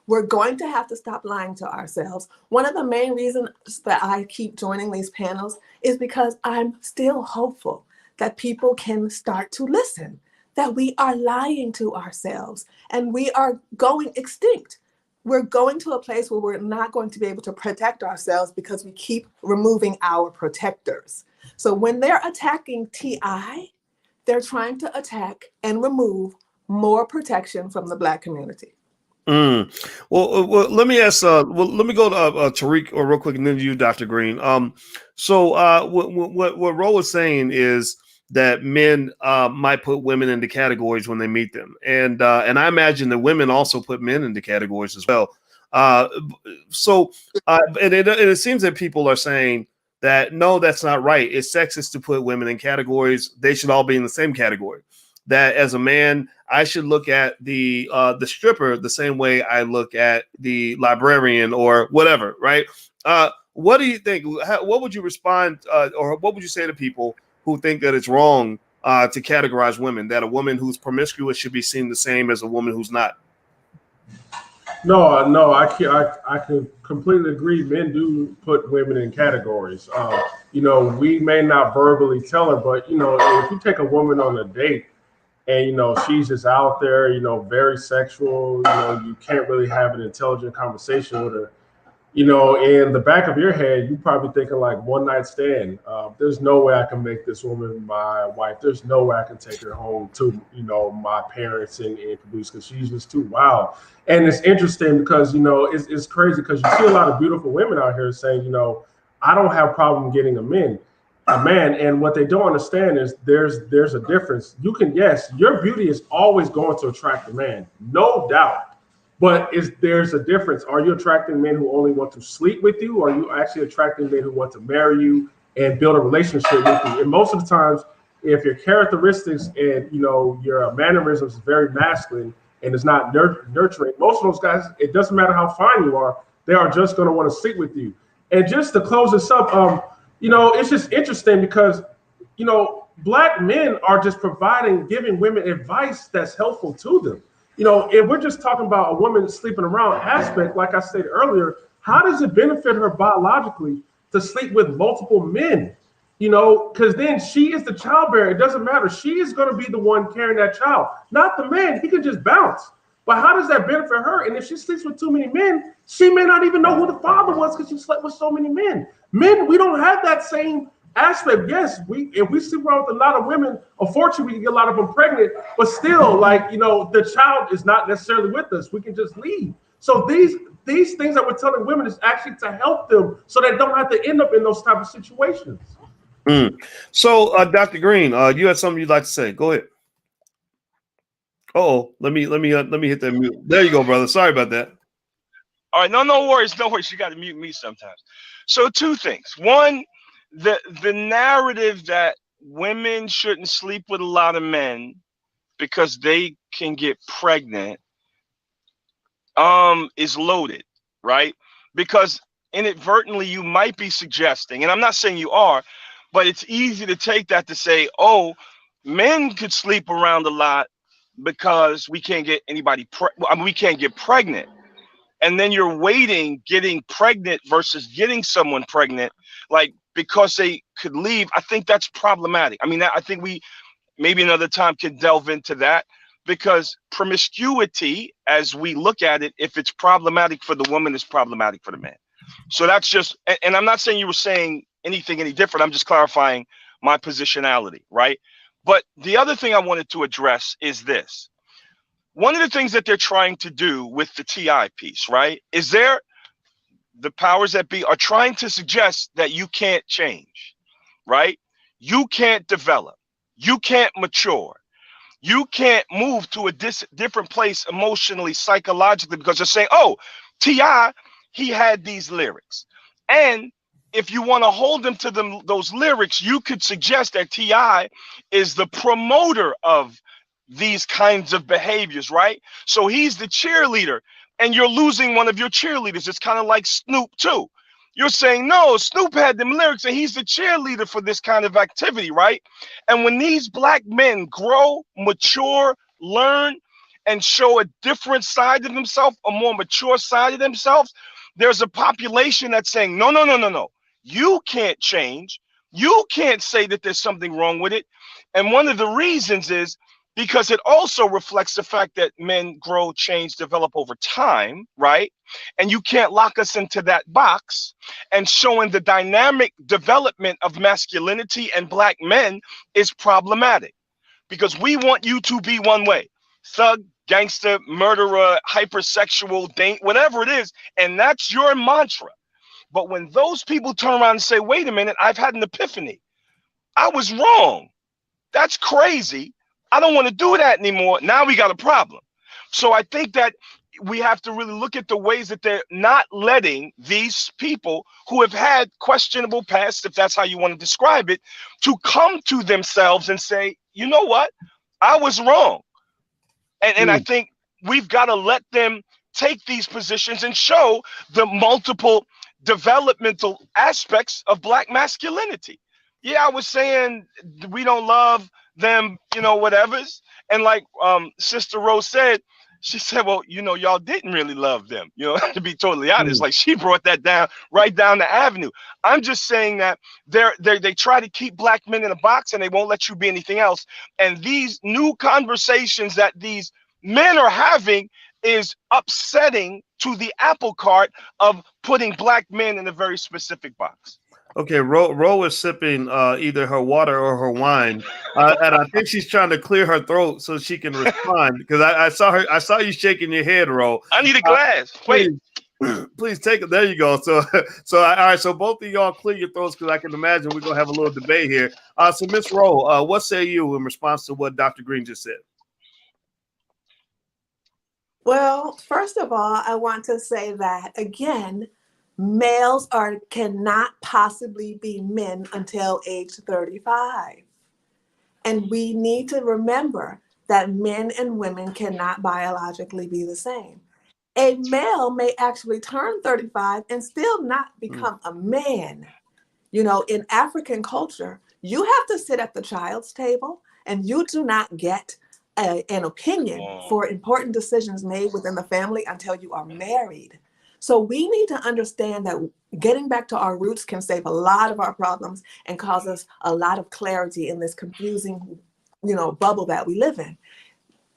we're going to have to stop lying to ourselves. One of the main reasons that I keep joining these panels is because I'm still hopeful that people can start to listen, that we are lying to ourselves and we are going extinct. We're going to a place where we're not going to be able to protect ourselves because we keep removing our protectors. So when they're attacking TI, they're trying to attack and remove more protection from the Black community. Well, let me ask. Let me go to Tariq real quick, and then you, Dr. Green. What Ro is saying is that men might put women into categories when they meet them, and I imagine that women also put men into categories as well. And it seems that people are saying that no, that's not right. It's sexist to put women in categories. They should all be in the same category. That as a man, I should look at the stripper the same way I look at the librarian or whatever, right? What do you think? What would you respond or what would you say to people who think that it's wrong to categorize women, that a woman who's promiscuous should be seen the same as a woman who's not? No, I can completely agree. Men do put women in categories. We may not verbally tell her, but if you take a woman on a date, and she's just out there, very sexual, you can't really have an intelligent conversation with her, in the back of your head, you probably thinking like one night stand. There's no way I can make this woman my wife. There's no way I can take her home to, my parents and produce, because she's just too wild. And it's interesting because, it's crazy because you see a lot of beautiful women out here saying, I don't have a problem getting a man. And what they don't understand is there's a difference. Your beauty is always going to attract a man, no doubt. But there's a difference. Are you attracting men who only want to sleep with you, or are you actually attracting men who want to marry you and build a relationship with you? And most of the times, if your characteristics and your mannerisms is very masculine and is not nurturing, most of those guys, it doesn't matter how fine you are, they are just going to want to sleep with you. And just to close this up, it's just interesting because, Black men are just giving women advice that's helpful to them. If we're just talking about a woman sleeping around aspect, like I said earlier, how does it benefit her biologically to sleep with multiple men? Because then she is the childbearer. It doesn't matter. She is going to be the one carrying that child, not the man. He can just bounce. But how does that benefit her? And if she sleeps with too many men, she may not even know who the father was because she slept with so many men. Men, we don't have that same aspect. Yes, if we sleep around with a lot of women, unfortunately, we can get a lot of them pregnant. But still, the child is not necessarily with us. We can just leave. So these things that we're telling women is actually to help them so they don't have to end up in those type of situations. So, Dr. Green, you had something you'd like to say. Go ahead. Let me hit that mute. There you go, brother. Sorry about that. All right, no worries. You got to mute me sometimes. So two things. One, the narrative that women shouldn't sleep with a lot of men because they can get pregnant is loaded, right? Because inadvertently you might be suggesting, and I'm not saying you are, but it's easy to take that to say, oh, men could sleep around a lot because we can't get we can't get pregnant. And then you're weighting getting pregnant versus getting someone pregnant, like because they could leave. I think that's problematic. I mean, I think we maybe another time can delve into that, because promiscuity, as we look at it, if it's problematic for the woman, it's problematic for the man. So that's just, and I'm not saying you were saying anything any different. I'm just clarifying my positionality, right? But the other thing I wanted to address is this. One of the things that they're trying to do with the TI piece, right, is the powers that be are trying to suggest that you can't change, right? You can't develop. You can't mature. You can't move to a different place emotionally, psychologically, because they're saying, oh, T.I., he had these lyrics. And if you want to hold them to those lyrics, you could suggest that T.I. is the promoter of these kinds of behaviors, right? So he's the cheerleader, and you're losing one of your cheerleaders. It's kind of like Snoop too. You're saying, no, Snoop had them lyrics and he's the cheerleader for this kind of activity, right? And when these black men grow, mature, learn, and show a different side of themselves, a more mature side of themselves, there's a population that's saying, no, no, no, no, no. You can't change. You can't say that there's something wrong with it. And one of the reasons is because it also reflects the fact that men grow, change, develop over time, right? And you can't lock us into that box. And showing the dynamic development of masculinity and black men is problematic because we want you to be one way: thug, gangster, murderer, hypersexual, whatever it is. And that's your mantra. But when those people turn around and say, wait a minute, I've had an epiphany. I was wrong. That's crazy. I don't want to do that anymore. Now we got a problem. So I think that we have to really look at the ways that they're not letting these people who have had questionable past, if that's how you want to describe it, to come to themselves and say, you know what? I was wrong. And I think we've got to let them take these positions and show the multiple developmental aspects of black masculinity. Yeah, I was saying we don't love them, you know, whatever's. And like Sister Rose said, she said, well, you know, y'all didn't really love them, you know, to be totally honest. Like she brought that down right down the avenue. I'm just saying that they try to keep black men in a box and they won't let you be anything else. And these new conversations that these men are having is upsetting to the apple cart of putting black men in a very specific box. Okay, Ro is sipping either her water or her wine, and I think she's trying to clear her throat so she can respond. Because I saw you shaking your head, Ro. I need a glass. Wait, please take it. There you go. So all right. So both of y'all clear your throats because I can imagine we're gonna have a little debate here. So Miss Ro, what say you in response to what Dr. Green just said? Well, first of all, I want to say that again, males cannot possibly be men until age 35. And we need to remember that men and women cannot biologically be the same. A male may actually turn 35 and still not become a man. You know, in African culture, you have to sit at the child's table and you do not get an opinion for important decisions made within the family until you are married. So we need to understand that getting back to our roots can save a lot of our problems and cause us a lot of clarity in this confusing, you know, bubble that we live in.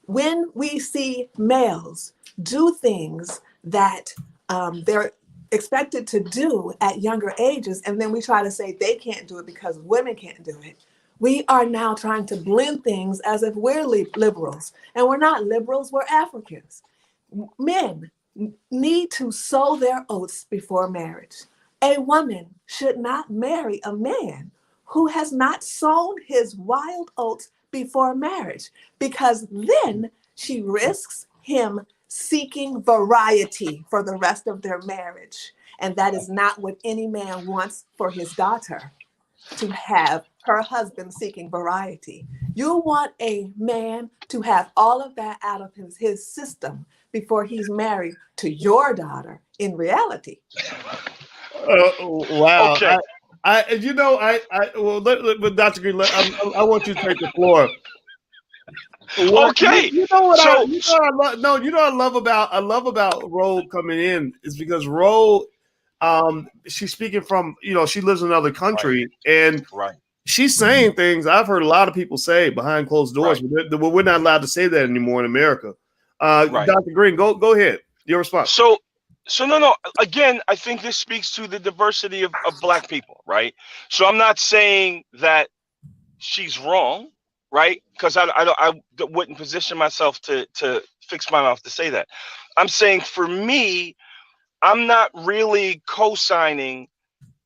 When we see males do things that they're expected to do at younger ages, and then we try to say they can't do it because women can't do it, we are now trying to blend things as if we're liberals. And we're not liberals, we're Africans. Men need to sow their oats before marriage. A woman should not marry a man who has not sown his wild oats before marriage, because then she risks him seeking variety for the rest of their marriage. And that is not what any man wants for his daughter, to have her husband seeking variety. You want a man to have all of that out of his system before he's married to your daughter in reality. Wow. Okay. But Dr. Green, I want you to take the floor. Okay. You know what I love about Ro coming in is because Ro, she's speaking from, you know, she lives in another country, and she's saying things I've heard a lot of people say behind closed doors, but we're not allowed to say that anymore in America. Dr. Green, go ahead. Your response. So no. Again, I think this speaks to the diversity of black people, right? So I'm not saying that she's wrong, right? Because I wouldn't position myself to fix my mouth to say that. I'm saying for me, I'm not really co-signing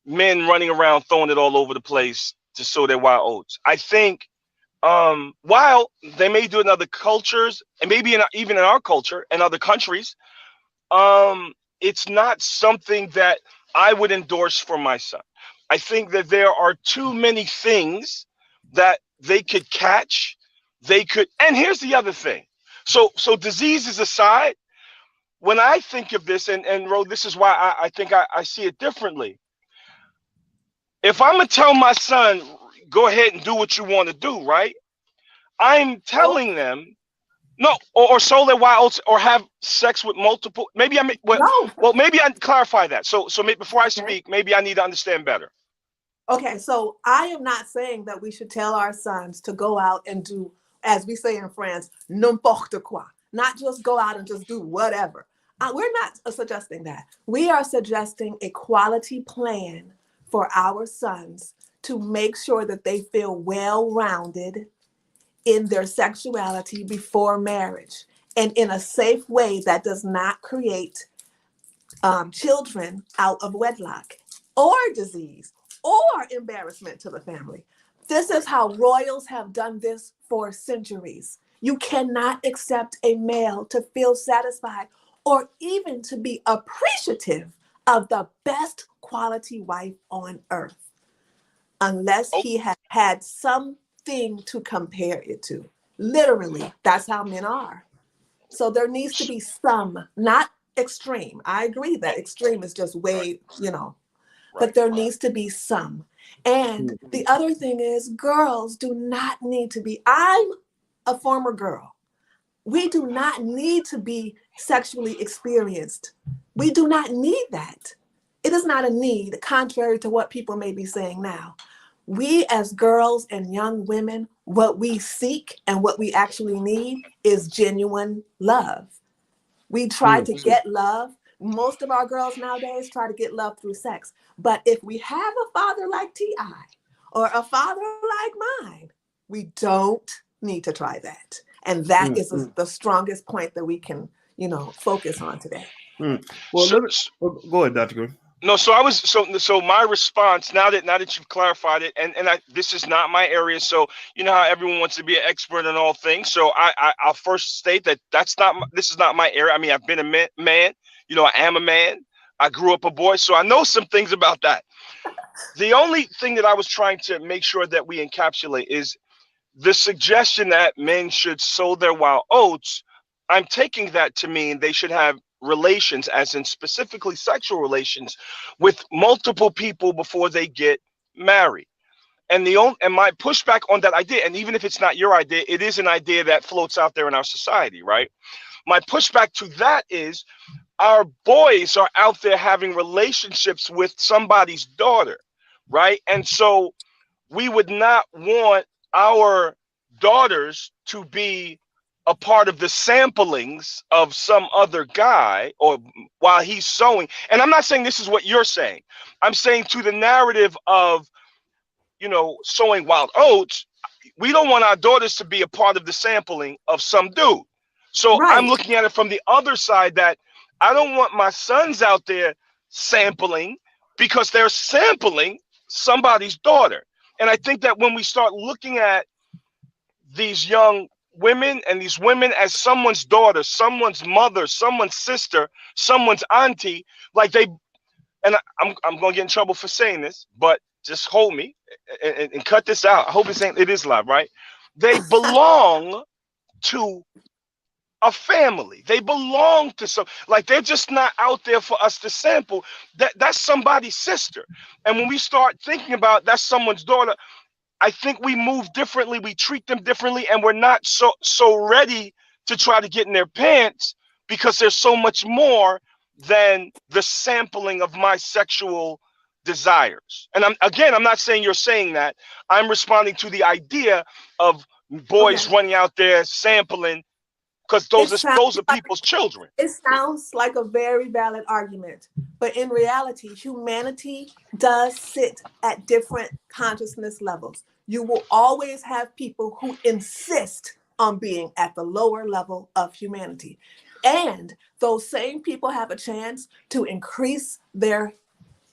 men running around throwing it all over the place to sow their wild oats. I think while they may do it in other cultures and maybe even in our culture and other countries, it's not something that I would endorse for my son. I think that there are too many things that they could catch. And here's the other thing. So diseases aside, when I think of this, and Ro, this is why I think I see it differently. If I'm gonna tell my son, go ahead and do what you want to do, right? I'm telling them no, or sow their wild, or have sex with multiple. Maybe No. well, maybe I clarify that. So before I Okay. speak, maybe I need to understand better. Okay, so I am not saying that we should tell our sons to go out and do, as we say in France, n'importe quoi. Not just go out and just do whatever. We're not suggesting that. We are suggesting a quality plan for our sons to make sure that they feel well-rounded in their sexuality before marriage, and in a safe way that does not create children out of wedlock or disease or embarrassment to the family. This is how royals have done this for centuries. You cannot accept a male to feel satisfied or even to be appreciative of the best quality wife on earth unless he has had something to compare it to. Literally, that's how men are. So there needs to be some, not extreme. I agree that extreme is just way, but there needs to be some. And the other thing is, girls do not need to be, I'm a former girl. We do not need to be sexually experienced. We do not need that. It is not a need, contrary to what people may be saying now. We as girls and young women, what we seek and what we actually need is genuine love. We try to get love. Most of our girls nowadays try to get love through sex. But if we have a father like T.I. or a father like mine, we don't need to try that. And that is the strongest point that we can, focus on today. Well, go ahead, Dr. Green. No, so my response, now that you've clarified it, and this is not my area, so you know how everyone wants to be an expert in all things. So I'll first state that this is not my area. I mean, I've been a man, I am a man. I grew up a boy, so I know some things about that. The only thing that I was trying to make sure that we encapsulate is the suggestion that men should sow their wild oats. I'm taking that to mean they should have relations, as in specifically sexual relations, with multiple people before they get married. And my pushback on that idea, and even if it's not your idea, it is an idea that floats out there in our society, right? My pushback to that is our boys are out there having relationships with somebody's daughter, right? And so we would not want our daughters to be a part of the samplings of some other guy, or while he's sewing. And I'm not saying this is what you're saying. I'm saying to the narrative of, sowing wild oats, we don't want our daughters to be a part of the sampling of some dude. So I'm looking at it from the other side, that I don't want my sons out there sampling because they're sampling somebody's daughter. And I think that when we start looking at these young women and these women as someone's daughter, someone's mother, someone's sister, someone's auntie, like I'm going to get in trouble for saying this, but just hold me and cut this out. I hope it is live, right? They belong to a family. They belong to some, like, they're just not out there for us to sample. That's somebody's sister. And when we start thinking about that's someone's daughter, I think we move differently, we treat them differently, and we're not so ready to try to get in their pants, because there's so much more than the sampling of my sexual desires. And I'm not saying you're saying that. I'm responding to the idea of boys running out there sampling, because those are people's children. It sounds like a very valid argument, but in reality, humanity does sit at different consciousness levels. You will always have people who insist on being at the lower level of humanity. And those same people have a chance to increase their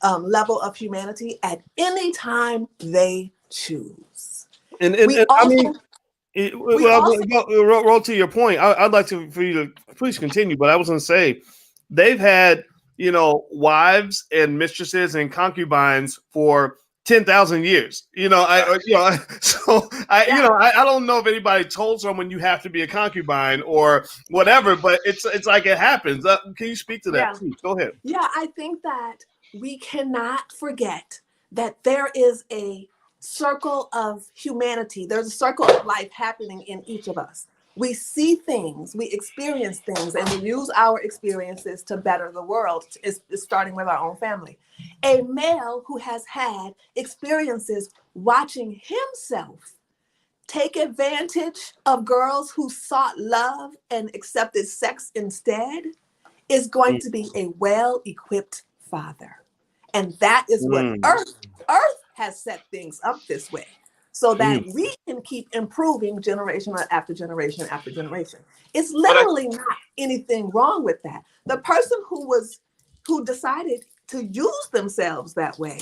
level of humanity at any time they choose. Roll to your point. I'd like for you to please continue, but I was going to say they've had, wives and mistresses and concubines for 10,000 years. So I don't know if anybody told someone you have to be a concubine or whatever, but it's like it happens. Can you speak to that? Please, go ahead. Yeah, I think that we cannot forget that there is a circle of humanity. There's a circle of life happening in each of us. We see things, we experience things, and we use our experiences to better the world. It's starting with our own family. A male who has had experiences watching himself take advantage of girls who sought love and accepted sex instead is going to be a well-equipped father. And that is what Earth has set things up this way, so that we can keep improving generation after generation after generation. It's literally not anything wrong with that. The person who decided to use themselves that way,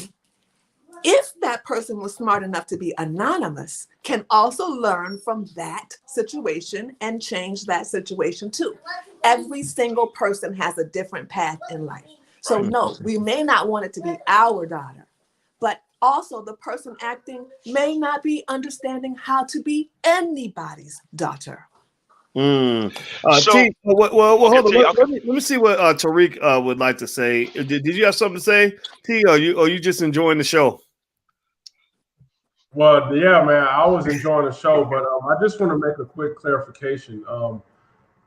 if that person was smart enough to be anonymous, can also learn from that situation and change that situation too. Every single person has a different path in life. So no, we may not want it to be our daughter, but also the person acting may not be understanding how to be anybody's daughter. Hold on. Let me see what Tariq would like to say. Did you have something to say, T? Or you just enjoying the show? Well, yeah, man, I was enjoying the show, but I just want to make a quick clarification.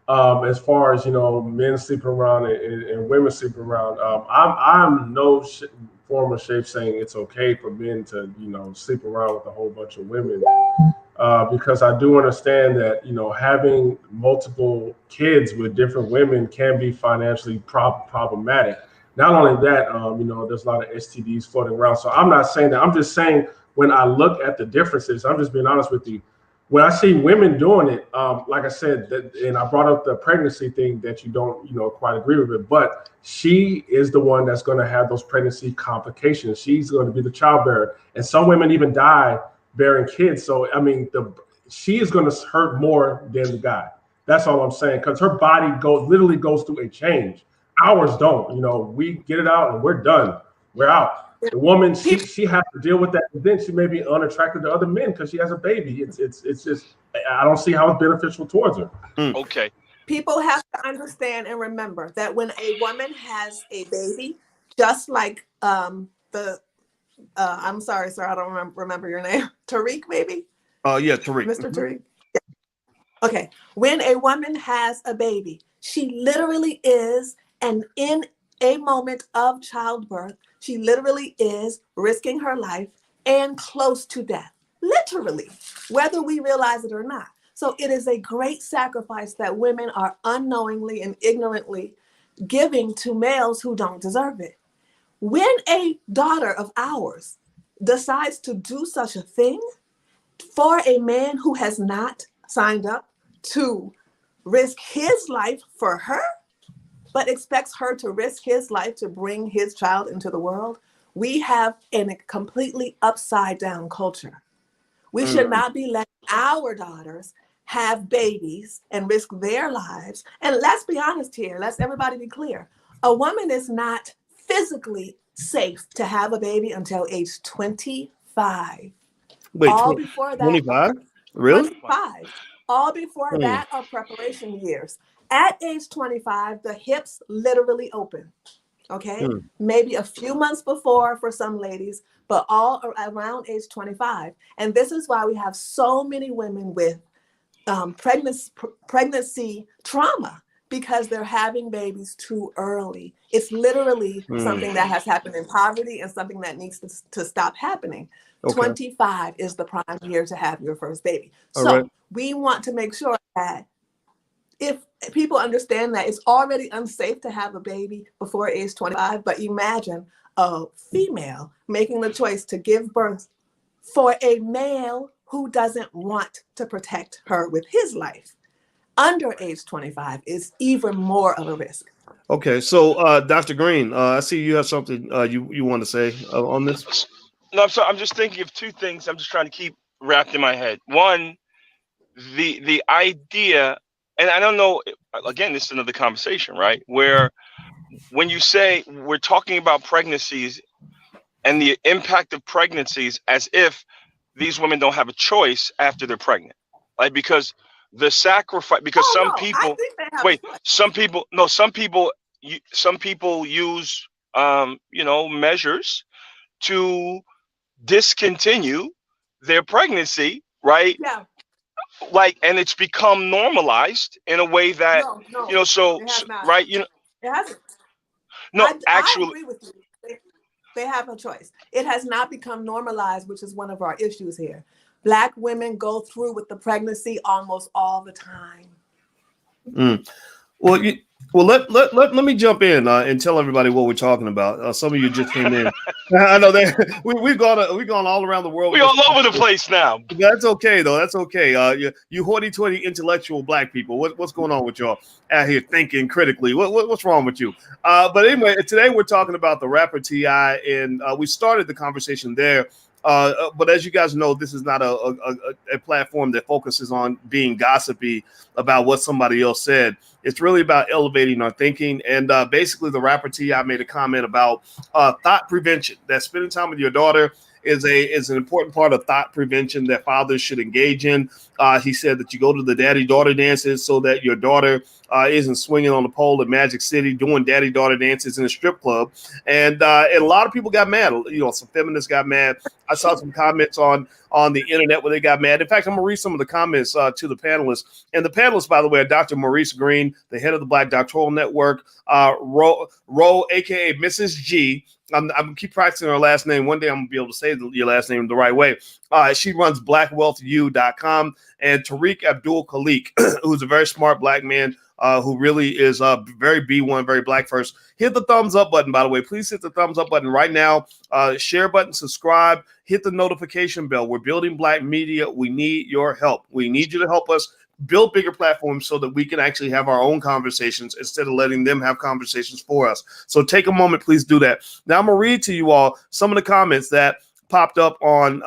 As far as men sleeping around and women sleeping around, I'm no form of shape saying it's okay for men to sleep around with a whole bunch of women, because I do understand that having multiple kids with different women can be financially problematic. Not only that, there's a lot of STDs floating around. So I'm not saying that. I'm just saying when I look at the differences, I'm just being honest with you. When I see women doing it, like I said, and I brought up the pregnancy thing that you don't, quite agree with it, but she is the one that's going to have those pregnancy complications. She's going to be the childbearer, and some women even die bearing kids. So I mean, she is going to hurt more than the guy. That's all I'm saying, because her body literally goes through a change. Ours don't. We get it out and we're done. We're out. The woman, she has to deal with that. And then she may be unattracted to other men because she has a baby. It's just, I don't see how it's beneficial towards her. Okay. People have to understand and remember that when a woman has a baby, just like I'm sorry, sir, I don't remember your name. Tariq, maybe? Yeah, Tariq. Mr. Tariq? Yeah. Okay. When a woman has a baby, she literally is, and in a moment of childbirth, she literally is risking her life and close to death, literally, whether we realize it or not. So it is a great sacrifice that women are unknowingly and ignorantly giving to males who don't deserve it. When a daughter of ours decides to do such a thing for a man who has not signed up to risk his life for her, but expects her to risk his life to bring his child into the world, we have a completely upside down culture. We should not be letting our daughters have babies and risk their lives. And let's be honest here, let's everybody be clear. A woman is not physically safe to have a baby until age 25. Wait, all before that, 25? Really? 25. All before that are preparation years. At age 25, the hips literally open. Okay, maybe a few months before for some ladies, but all around age 25. And this is why we have so many women with pregnancy trauma, because they're having babies too early. It's literally something that has happened in poverty and something that needs to stop happening. Okay. 25 is the prime year to have your first baby. So we want to make sure that if people understand that it's already unsafe to have a baby before age 25, but imagine a female making the choice to give birth for a male who doesn't want to protect her with his life under age 25 is even more of a risk. Okay, so Dr. Green, I see you have something you want to say on this. No, I'm sorry. I'm just thinking of two things. I'm just trying to keep wrapped in my head. One, the idea. And I don't know, again, this is another conversation, right? Where when you say we're talking about pregnancies and the impact of pregnancies as if these women don't have a choice after they're pregnant. Like, because the sacrifice, because some people, I think they have wait, a choice. some people use, measures to discontinue their pregnancy, right? Yeah. Like, and it's become normalized in a way that, No, it has not. right, It hasn't. no, I actually, agree with you. They have a choice. It has not become normalized, which is one of our issues here. Black women go through with the pregnancy almost all the time. Well, let me jump in and tell everybody what we're talking about. Some of you just came in. I know that we've gone all around the world. we all over the place now. That's okay though. That's okay. You hoity-toity intellectual black people. What's going on with y'all out here thinking critically? What's wrong with you? But anyway, today we're talking about the rapper T.I., and we started the conversation there. But as you guys know, this is not a platform that focuses on being gossipy about what somebody else said. It's really about elevating our thinking. And basically, the rapper T.I. made a comment about thought prevention, that spending time with your daughter is an important part of thought prevention that fathers should engage in. He said that you go to the daddy-daughter dances so that your daughter isn't swinging on the pole at Magic City doing daddy-daughter dances in a strip club. And a lot of people got mad. Some feminists got mad. I saw some comments on the internet where they got mad. In fact, I'm going to read some of the comments to the panelists. And the panelists, by the way, are Dr. Maurice Green, the head of the Black Doctoral Network, Ro, a.k.a. Mrs. G. I'm going to keep practicing her last name. One day I'm going to be able to say your last name the right way. She runs blackwealthu.com. And Tariq Abdul Khalik, who's a very smart black man who really is very B1, very black first. Hit the thumbs up button, by the way. Please hit the thumbs up button right now. Share button, subscribe, hit the notification bell. We're building black media. We need your help. We need you to help us build bigger platforms so that we can actually have our own conversations instead of letting them have conversations for us. So take a moment, please do that. Now I'm going to read to you all some of the comments that popped up on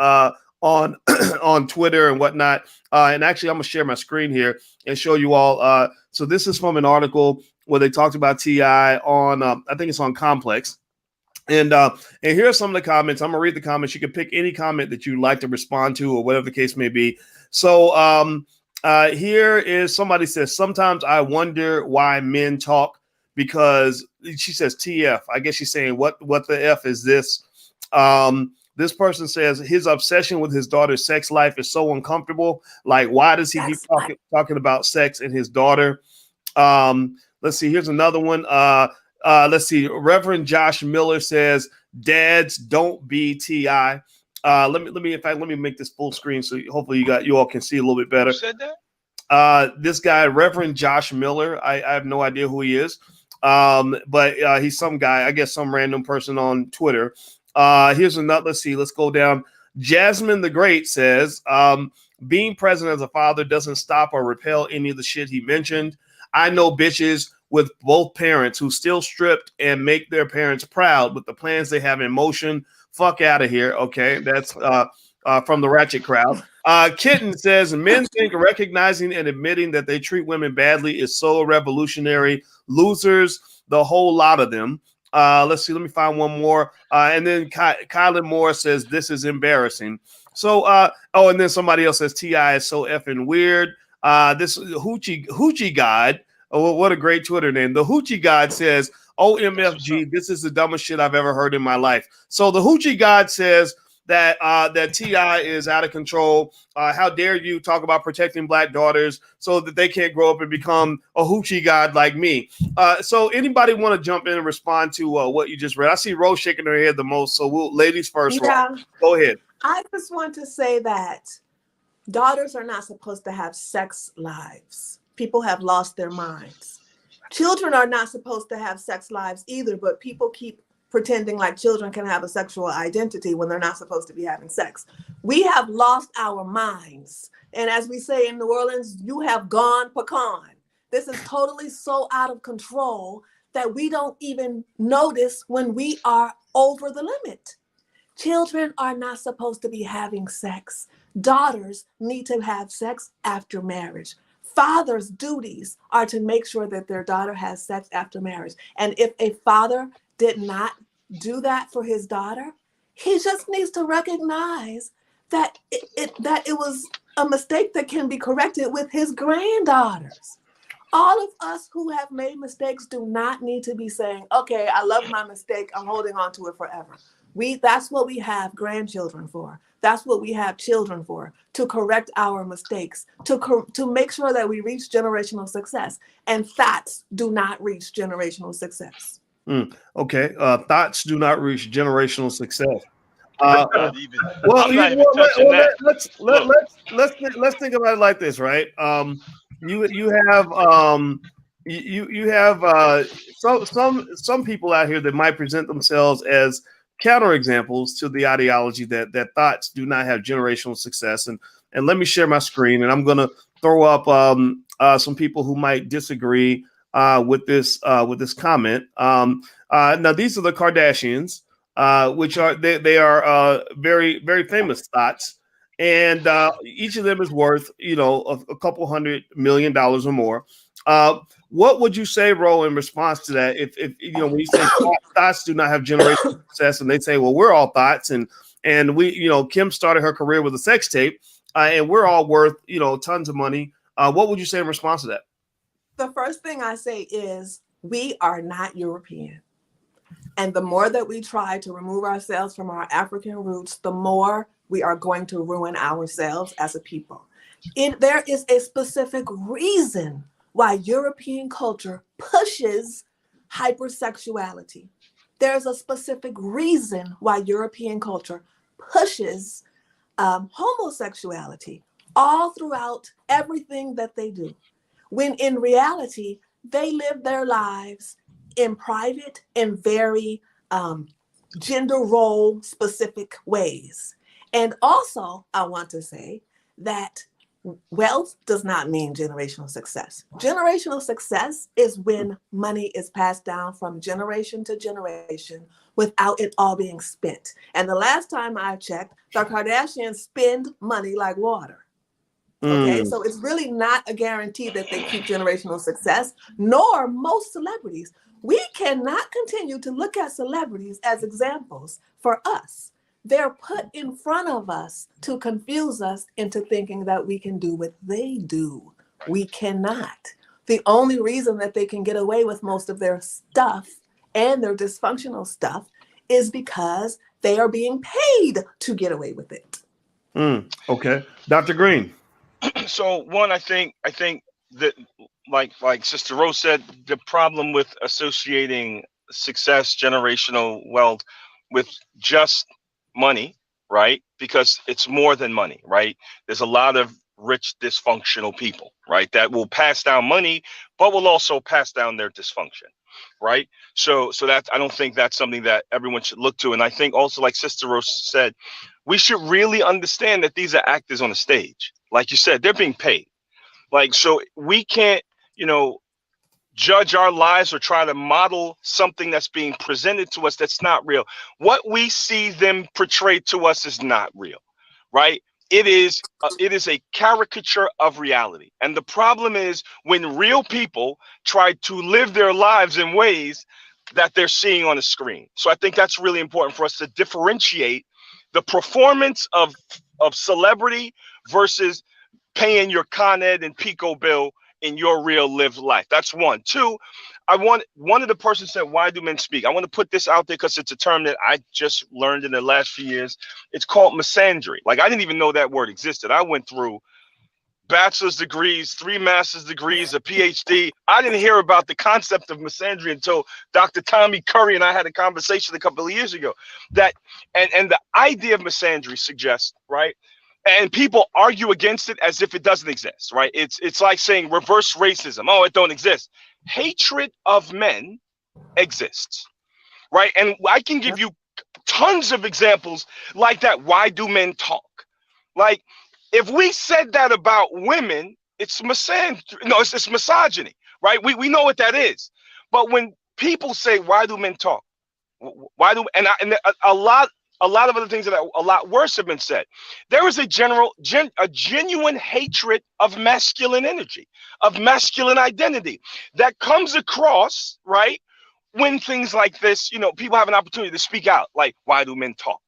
on Twitter and whatnot. And actually, I'm going to share my screen here and show you all. So this is from an article where they talked about T.I. on, I think it's on Complex. And here are some of the comments. I'm going to read the comments. You can pick any comment that you'd like to respond to or whatever the case may be. So here is somebody says, sometimes I wonder why men talk, because she says TF. I guess she's saying what the F is this? This person says his obsession with his daughter's sex life is so uncomfortable. Like, why does he keep talking about sex and his daughter? Let's see. Here's another one. Let's see. Reverend Josh Miller says, "Dads, don't be T.I." Let me make this full screen so hopefully you all can see a little bit better. Who said that? This guy, Reverend Josh Miller. I have no idea who he is, but he's some guy. I guess some random person on Twitter. Here's another. Let's see. Let's go down. Jasmine the Great says, being present as a father doesn't stop or repel any of the shit he mentioned. I know bitches with both parents who still stripped and make their parents proud with the plans they have in motion. Fuck out of here. Okay. That's from the Ratchet crowd. Kitten says, men think recognizing and admitting that they treat women badly is so revolutionary. Losers, the whole lot of them. Let's see. Let me find one more. And then Kylan Moore says, this is embarrassing. So, and then somebody else says, T.I. is so effing weird. This Hoochie God. Oh, what a great Twitter name. The Hoochie God says, OMFG, this is the dumbest shit I've ever heard in my life. So the Hoochie God says that that T.I. is out of control. How dare you talk about protecting black daughters so that they can't grow up and become a Hoochie God like me? So anybody want to jump in and respond to what you just read? I see Rose shaking her head the most. So ladies first. Yeah. Rose. Go ahead. I just want to say that daughters are not supposed to have sex lives. People have lost their minds. Children are not supposed to have sex lives either, but people keep pretending like children can have a sexual identity when they're not supposed to be having sex. We have lost our minds. And as we say in New Orleans, you have gone pecan. This is totally so out of control that we don't even notice when we are over the limit. Children are not supposed to be having sex. Daughters need to have sex after marriage. Fathers' duties are to make sure that their daughter has sex after marriage. And if a father did not do that for his daughter, He just needs to recognize that it was a mistake that can be corrected with his granddaughters. All of us who have made mistakes do not need to be saying, okay, I love my mistake, I'm holding on to it forever. That's what we have grandchildren for. That's what we have children for, to correct our mistakes, to make sure that we reach generational success. And THOTs do not reach generational success. Okay. Thoughts do not reach generational success. Let's think about it like this, right? You have some people out here that might present themselves as counterexamples to the ideology that thoughts do not have generational success. And let me share my screen, and I'm going to throw up some people who might disagree with this comment. Now, these are the Kardashians, which are they are very, very famous thoughts, and each of them is worth a couple $100 million or more. What would you say, Ro, in response to that? If when you say thoughts do not have generational success, and they say, well, we're all thoughts, and we, Kim started her career with a sex tape, and we're all worth tons of money. What would you say in response to that? The first thing I say is we are not European. And the more that we try to remove ourselves from our African roots, the more we are going to ruin ourselves as a people. There is a specific reason why European culture pushes hypersexuality. There's a specific reason why European culture pushes homosexuality all throughout everything that they do. When in reality, they live their lives in private and very gender role specific ways. And also, I want to say that wealth does not mean generational success. Generational success is when money is passed down from generation to generation without it all being spent. And the last time I checked, the Kardashians spend money like water. Okay, so it's really not a guarantee that they keep generational success, nor most celebrities. We cannot continue to look at celebrities as examples for us. They're put in front of us to confuse us into thinking that we can do what they do. We cannot. The only reason that they can get away with most of their stuff and their dysfunctional stuff is because they are being paid to get away with it. Okay. Dr. Green. So one, I think that like Sister Rose said, the problem with associating success, generational wealth with just money, right? Because it's more than money, right? There's a lot of rich, dysfunctional people, right? That will pass down money, but will also pass down their dysfunction, right? So that, I don't think that's something that everyone should look to. And I think also, like Sister Rose said, we should really understand that these are actors on the stage. Like you said, they're being paid. Like, so we can't, judge our lives or try to model something that's being presented to us that's not real. What we see them portray to us is not real, right? It is a caricature of reality. And the problem is when real people try to live their lives in ways that they're seeing on the screen. So I think that's really important for us to differentiate the performance of celebrity versus paying your Con Ed and Pico bill in your real lived life. That's one. Two, one of the persons said, why do men speak? I want to put this out there because it's a term that I just learned in the last few years. It's called misandry. Like, I didn't even know that word existed. I went through bachelor's degrees, 3 master's degrees, a PhD. I didn't hear about the concept of misandry until Dr. Tommy Curry and I had a conversation a couple of years ago. That and the idea of misandry suggests, right? And people argue against it as if it doesn't exist, right? It's like saying reverse racism. Oh, it don't exist. Hatred of men exists, right? And I can give you tons of examples like that. Why do men talk? Like, if we said that about women, it's misandry. No, it's misogyny, right? We know what that is. But when people say, why do men talk? Why do, and a lot of other things that are a lot worse have been said. There is a genuine hatred of masculine energy, of masculine identity that comes across, right? When things like this, people have an opportunity to speak out, like, why do men talk?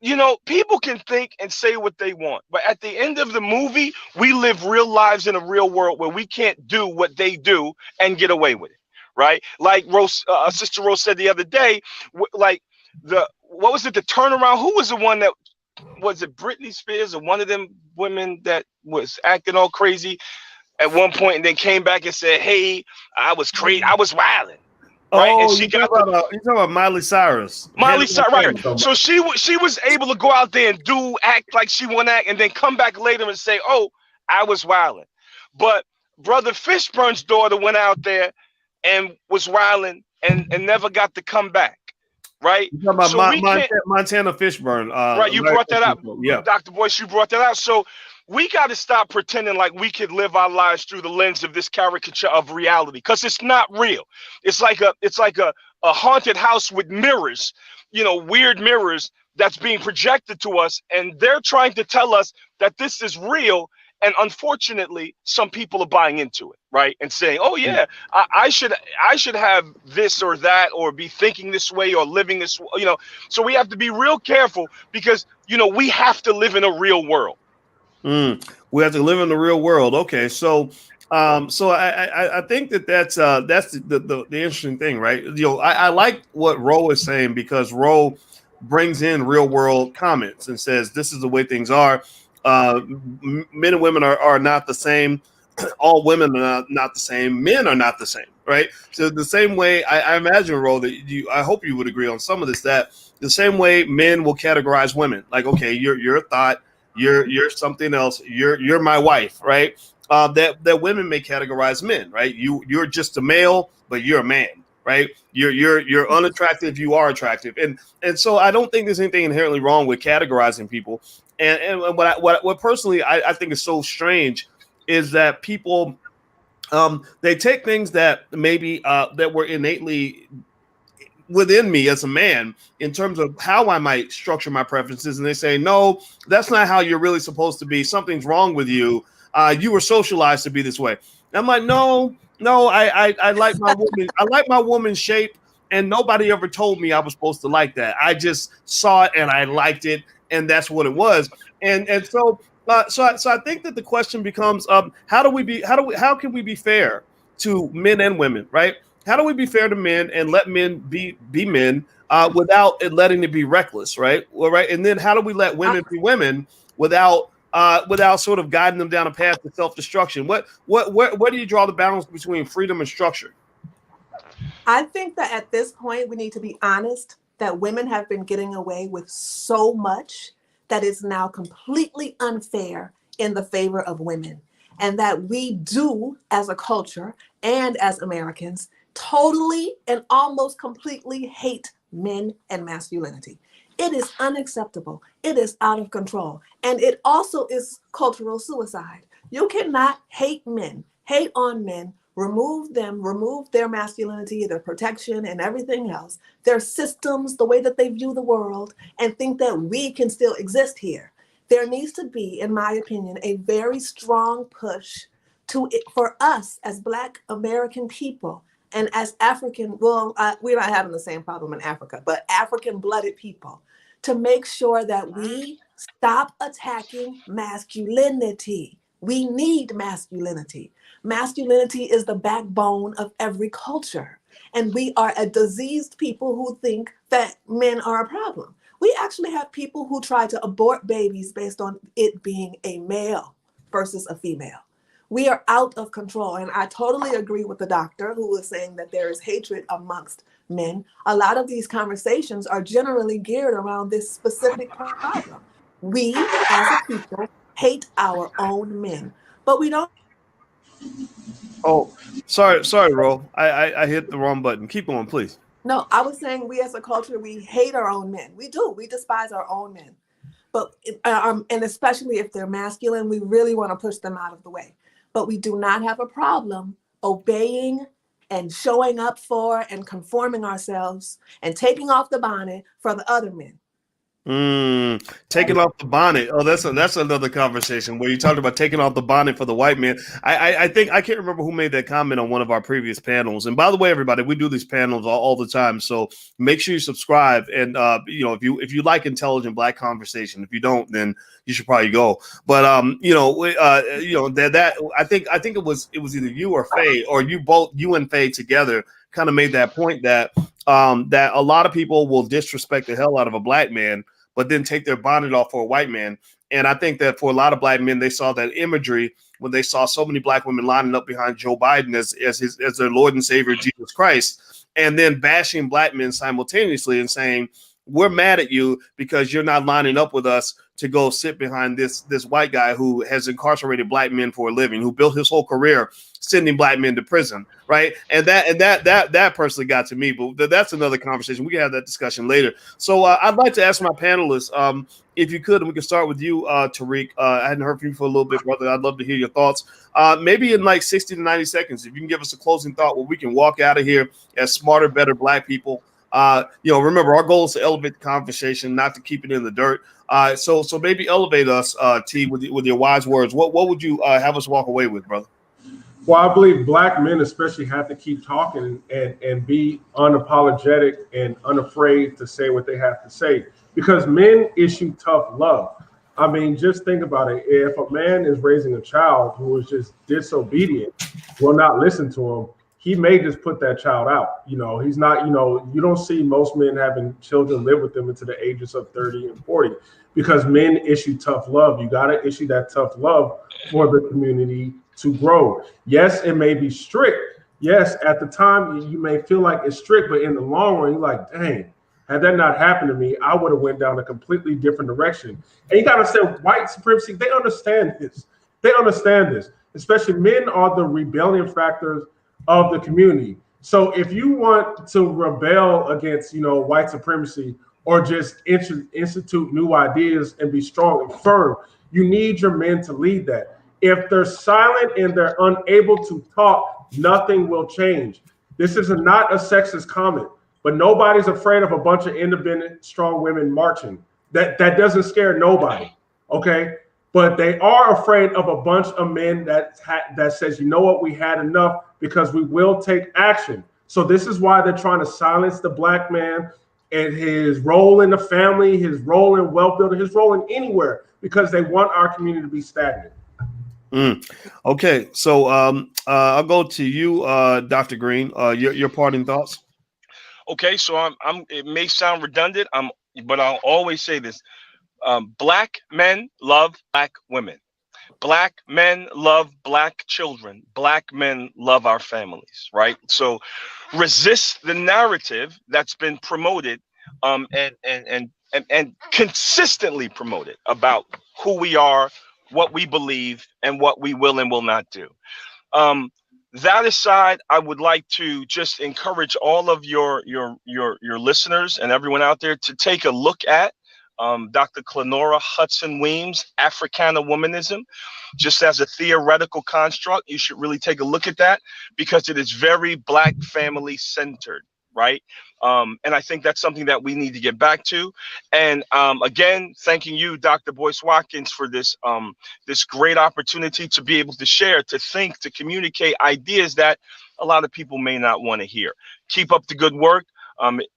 you know, people can think and say what they want, but at the end of the movie, we live real lives in a real world where we can't do what they do and get away with it, right? Like Rose, Sister Rose said the other day, like what was it? The turnaround. Who was the one that was it? Britney Spears or one of them women that was acting all crazy at one point and then came back and said, "Hey, I was crazy. I was wilding." Right, and Oh, she got you talking about Miley Cyrus? Miley Cyrus, right? So she was able to go out there and act like she want to act, and then come back later and say, "Oh, I was wilding." But Brother Fishburne's daughter went out there and was wilding and never got to come back, right? You talking about Montana Fishburne? Right, you brought that up, yeah, Dr. Boyce. You brought that out. So we got to stop pretending like we could live our lives through the lens of this caricature of reality, because it's not real. It's like a haunted house with mirrors, you know, weird mirrors that's being projected to us, and they're trying to tell us that this is real. And unfortunately, some people are buying into it, right? And saying, "Oh yeah, I should have this or that, or be thinking this way, or living this," you know. So we have to be real careful, because you know we have to live in a real world. We have to live in the real world. Okay, so I think that's the interesting thing, right? You know, I like what Ro is saying, because Ro brings in real world comments and says this is the way things are. Men and women are not the same. All women are not the same. Men are not the same, right? So the same way, I imagine, Ro, that I hope you would agree on some of this, that the same way men will categorize women, like, okay, you're a thought, you're something else, you're my wife, right? That women may categorize men, right? You're just a male, but you're a man, right? You're unattractive, you are attractive, and so I don't think there's anything inherently wrong with categorizing people. And what personally I think is so strange is that people they take things that maybe that were innately within me as a man in terms of how I might structure my preferences, and they say, no, that's not how you're really supposed to be. Something's wrong with you. You were socialized to be this way. And I'm like, no, I like my woman. I like my woman's shape, and nobody ever told me I was supposed to like that. I just saw it and I liked it, and that's what it was. And so I think that the question becomes, how can we be fair to men and women, right? How do we be fair to men and let men be men without letting it be reckless, right? Well, right. And then how do we let women be women without sort of guiding them down a path to self-destruction? Where do you draw the balance between freedom and structure? I think that at this point, we need to be honest that women have been getting away with so much that is now completely unfair in the favor of women. And that we do, as a culture and as Americans, totally and almost completely hate men and masculinity. It is unacceptable. It is out of control. And it also is cultural suicide. You cannot hate men, hate on men, remove their masculinity, their protection, and everything else, their systems, the way that they view the world, and think that we can still exist here. There needs to be, in my opinion, a very strong push for us as Black American people and as African, we're not having the same problem in Africa, but African-blooded people, to make sure that we stop attacking masculinity. We need masculinity. Masculinity is the backbone of every culture. And we are a diseased people who think that men are a problem. We actually have people who try to abort babies based on it being a male versus a female. We are out of control. And I totally agree with the doctor who was saying that there is hatred amongst men. A lot of these conversations are generally geared around this specific problem. We, as a people, hate our own men, but we don't. Oh, sorry, Ro. I hit the wrong button. Keep going, please. No, I was saying we as a culture, we hate our own men. We do. We despise our own men. But and especially if they're masculine, we really want to push them out of the way. But we do not have a problem obeying and showing up for and conforming ourselves and taking off the bonnet for the other men. Taking off the bonnet. Oh, that's another conversation where you talked about taking off the bonnet for the white man. I think I can't remember who made that comment on one of our previous panels. And by the way, everybody, we do these panels all the time. So make sure you subscribe. And if you like intelligent Black conversation, if you don't, then you should probably go. But that I think it was either you or Faye, or you and Faye together kind of made that point that that a lot of people will disrespect the hell out of a Black man, but then take their bonnet off for a white man. And I think that for a lot of Black men, they saw that imagery when they saw so many Black women lining up behind Joe Biden as their Lord and Savior, Jesus Christ, and then bashing Black men simultaneously and saying, we're mad at you because you're not lining up with us to go sit behind this white guy who has incarcerated Black men for a living, who built his whole career sending Black men to prison, right? And that personally got to me, but that's another conversation. We can have that discussion later. So I'd like to ask my panelists, if you could, and we can start with you, Tariq. I hadn't heard from you for a little bit, brother. I'd love to hear your thoughts. Maybe in like 60 to 90 seconds, if you can give us a closing thought where we can walk out of here as smarter, better Black people. Remember, our goal is to elevate the conversation, not to keep it in the dirt. So maybe elevate us, T, with your wise words. What would you have us walk away with, brother? Well, I believe Black men especially have to keep talking and be unapologetic and unafraid to say what they have to say, because men issue tough love. I mean, just think about it. If a man is raising a child who is just disobedient, will not listen to him, he may just put that child out. He's not, you don't see most men having children live with them into the ages of 30 and 40, because men issue tough love. You got to issue that tough love for the community to grow. Yes, it may be strict. Yes, at the time you may feel like it's strict, but in the long run, you're like, dang, had that not happened to me, I would have went down a completely different direction. And you got to say, white supremacy, they understand this. They understand this. Especially men are the rebellion factors of the community. So if you want to rebel against, white supremacy, or just institute new ideas and be strong and firm, you need your men to lead that. If they're silent and they're unable to talk, nothing will change. This is not a sexist comment, but nobody's afraid of a bunch of independent, strong women marching. That doesn't scare nobody, okay? But they are afraid of a bunch of men that says, you know what, we had enough, because we will take action. So this is why they're trying to silence the Black man and his role in the family, his role in wealth building, his role in anywhere, because they want our community to be stagnant. Okay, so I'll go to you, Dr. Green. Your parting thoughts. Okay, so it may sound redundant, but I'll always say this: Black men love Black women. Black men love Black children. Black men love our families, right? So resist the narrative that's been promoted and consistently promoted about who we are, what we believe, and what we will and will not do. That aside, I would like to just encourage all of your listeners and everyone out there to take a look at Dr. Clenora Hudson Weems' Africana Womanism. Just as a theoretical construct, you should really take a look at that, because it is very Black family centered, right? And I think that's something that we need to get back to. And again, thanking you, Dr. Boyce Watkins, for this this great opportunity to be able to share, to think, to communicate ideas that a lot of people may not want to hear. Keep up the good work.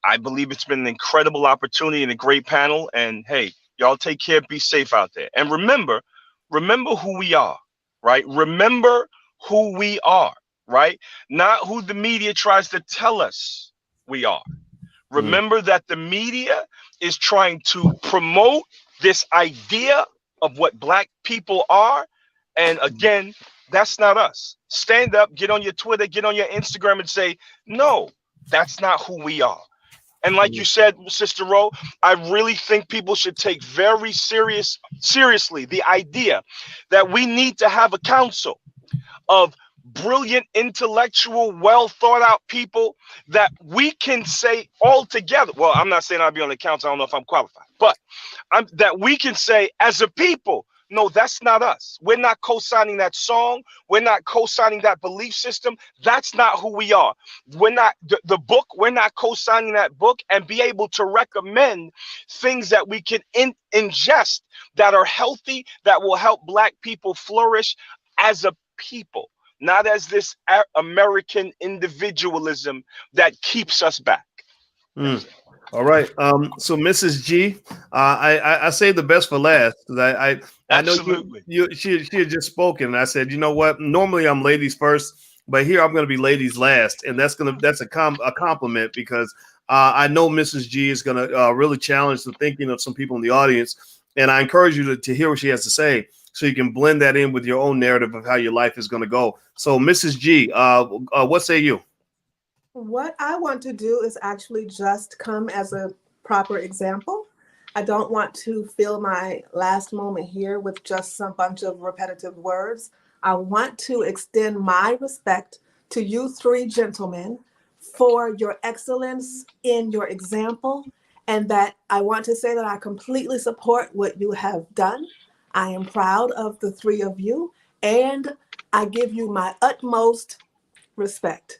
I believe it's been an incredible opportunity and a great panel. And hey, y'all take care, be safe out there. And remember who we are, right? Remember who we are, right? Not who the media tries to tell us we are. Remember that the media is trying to promote this idea of what Black people are. And again, that's not us. Stand up, get on your Twitter, get on your Instagram and say, no, that's not who we are. And like you said, Sister Ro, I really think people should take very seriously the idea that we need to have a council of brilliant, intellectual, well thought out people that we can say all together. Well, I'm not saying I'll be on the council. I don't know if I'm qualified, but that we can say as a people, No, that's not us. We're not co-signing that song. We're not co-signing that belief system. That's not who we are. We're not the book. We're not co-signing that book, and be able to recommend things that we can ingest that are healthy, that will help Black people flourish as a people, not as this American individualism that keeps us back. All right. So Mrs. G, I saved the best for last because I know she had just spoken, and I said, you know what? Normally I'm ladies first, but here I'm going to be ladies last, and that's a compliment because I know Mrs. G is going to really challenge the thinking of some people in the audience, and I encourage you to hear what she has to say so you can blend that in with your own narrative of how your life is going to go. So Mrs. G, what say you? What I want to do is actually just come as a proper example. I don't want to fill my last moment here with just some bunch of repetitive words. I want to extend my respect to you three gentlemen for your excellence in your example, and that I want to say that I completely support what you have done. I am proud of the three of you, and I give you my utmost respect.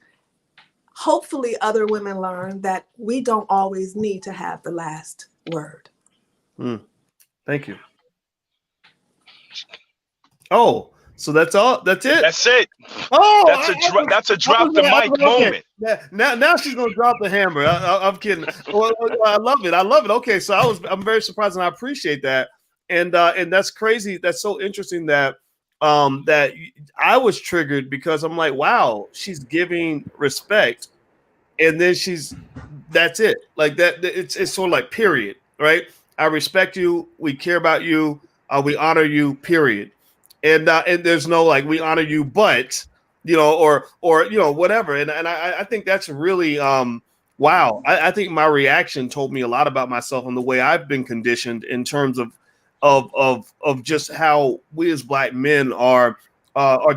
Hopefully other women learn that we don't always need to have the last word. Thank you. Oh, so that's all? That's it? That's it. Oh, that's a drop the mic moment. Now she's gonna drop the hammer. I'm kidding. Well, I love it. I love it. Okay, so I'm very surprised, and I appreciate that. And that's crazy. That's so interesting that that I was triggered because I'm like, wow, she's giving respect, and then that's it. Like that, it's sort of like period, right? I respect you. We care about you. We honor you. Period. And there's no like we honor you, but or whatever. And I think that's really wow. I think my reaction told me a lot about myself and the way I've been conditioned in terms of just how we as Black men are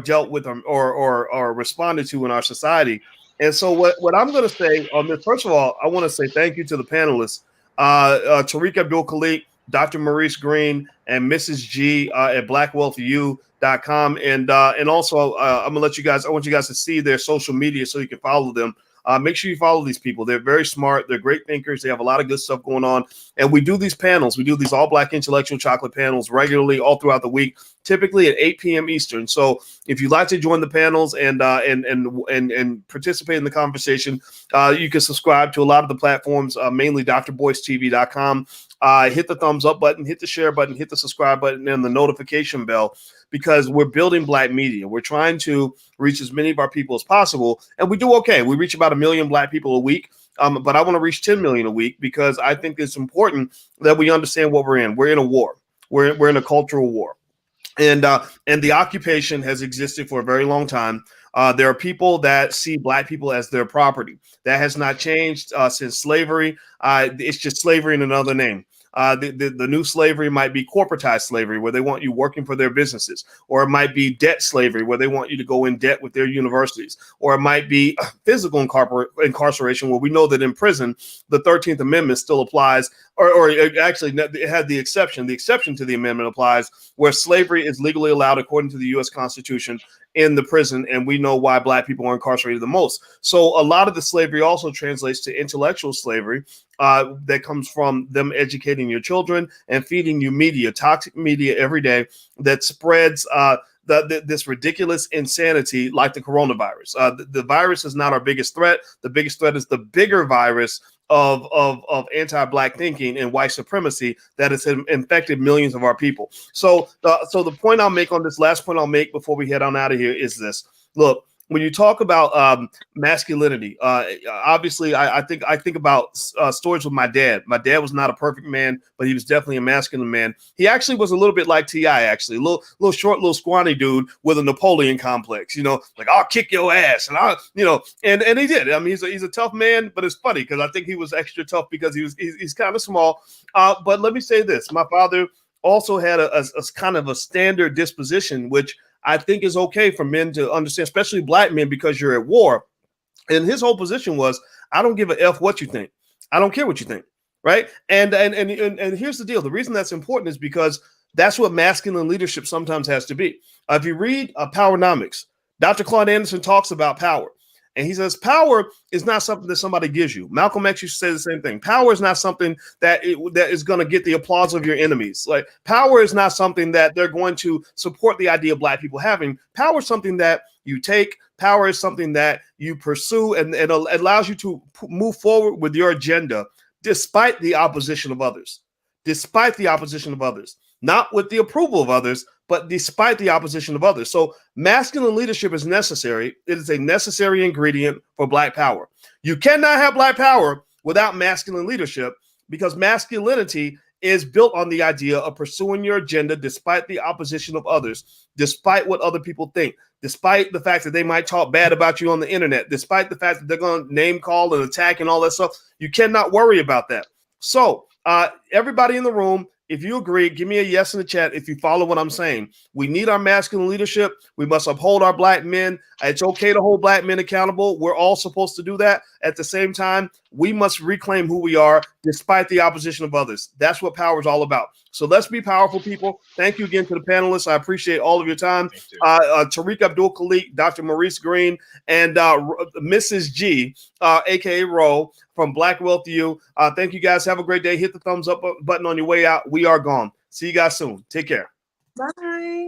dealt with or responded to in our society. And so what I'm going to say on this, first of all, I want to say thank you to the panelists, Tariq Abdul-Khalik, Dr. Maurice Green, and Mrs. G at blackwealthu.com. And also I'm gonna let you guys, I want you guys to see their social media so you can follow them. Make sure you follow these people. They're very smart. They're great thinkers. They have a lot of good stuff going on. And we do these panels. We do these all Black intellectual chocolate panels regularly all throughout the week, typically at 8 p.m. Eastern. So if you'd like to join the panels and participate in the conversation, you can subscribe to a lot of the platforms, mainly drboystv.com. Hit the thumbs up button, hit the share button, hit the subscribe button, and the notification bell, because we're building Black media. We're trying to reach as many of our people as possible, and we do okay. We reach about 1 million Black people a week, but I want to reach 10 million a week because I think it's important that we understand what we're in. We're in a war. We're in a cultural war, and the occupation has existed for a very long time. There are people that see Black people as their property. That has not changed since slavery. It's just slavery in another name. The new slavery might be corporatized slavery, where they want you working for their businesses, or it might be debt slavery, where they want you to go in debt with their universities, or it might be physical incarceration, where we know that in prison, the 13th Amendment still applies, or actually it had the exception. The exception to the amendment applies where slavery is legally allowed according to the U.S. Constitution in the prison, and we know why Black people are incarcerated the most. So a lot of the slavery also translates to intellectual slavery that comes from them educating your children and feeding you media, toxic media every day that spreads this ridiculous insanity like the coronavirus. The virus is not our biggest threat. The biggest threat is the bigger virus of anti-Black thinking and white supremacy that has infected millions of our people. So the point I'll make on this, last point I'll make before we head on out of here, is this. Look, when you talk about masculinity, obviously I think about stories with my dad. My dad was not a perfect man, but he was definitely a masculine man. He actually was a little bit like T.I., actually, a little short, little scrawny dude with a Napoleon complex, like I'll kick your ass, and and he did. I mean, he's a tough man, but it's funny because I think he was extra tough because he's kind of small. But let me say this: my father also had a kind of a standard disposition, which I think is okay for men to understand, especially Black men, because you're at war. And his whole position was, I don't give a F what you think. I don't care what you think. Right. And here's the deal. The reason that's important is because That's what masculine leadership sometimes has to be. If you read Powernomics, Dr. Claude Anderson talks about power. And he says, power is not something that somebody gives you. Malcolm X used to say the same thing. Power is not something that is going to get the applause of your enemies. Like, power is not something that they're going to support the idea of Black people having. Power is something that you take. Power is something that you pursue, and it allows you to move forward with your agenda despite the opposition of others. Despite the opposition of others. Not with the approval of others, but despite the opposition of others. So masculine leadership is necessary. It is a necessary ingredient for Black power. You cannot have Black power without masculine leadership, because masculinity is built on the idea of pursuing your agenda despite the opposition of others, despite what other people think, despite the fact that they might talk bad about you on the internet, despite the fact that they're going to name call and attack and all that stuff. You cannot worry about that. So everybody in the room, if you agree, give me a yes in the chat if you follow what I'm saying. We need our masculine leadership. We must uphold our Black men. It's okay to hold Black men accountable. We're all supposed to do that. At the same time, we must reclaim who we are despite the opposition of others. That's what power is all about. So let's be powerful, people. Thank you again to the panelists. I appreciate all of your time. Tariq Abdul-Khalik, Dr. Maurice Green, and Mrs. G, a.k.a. Ro, from Black Wealth U. Thank you, guys. Have a great day. Hit the thumbs up button on your way out. We are gone. See you guys soon. Take care. Bye.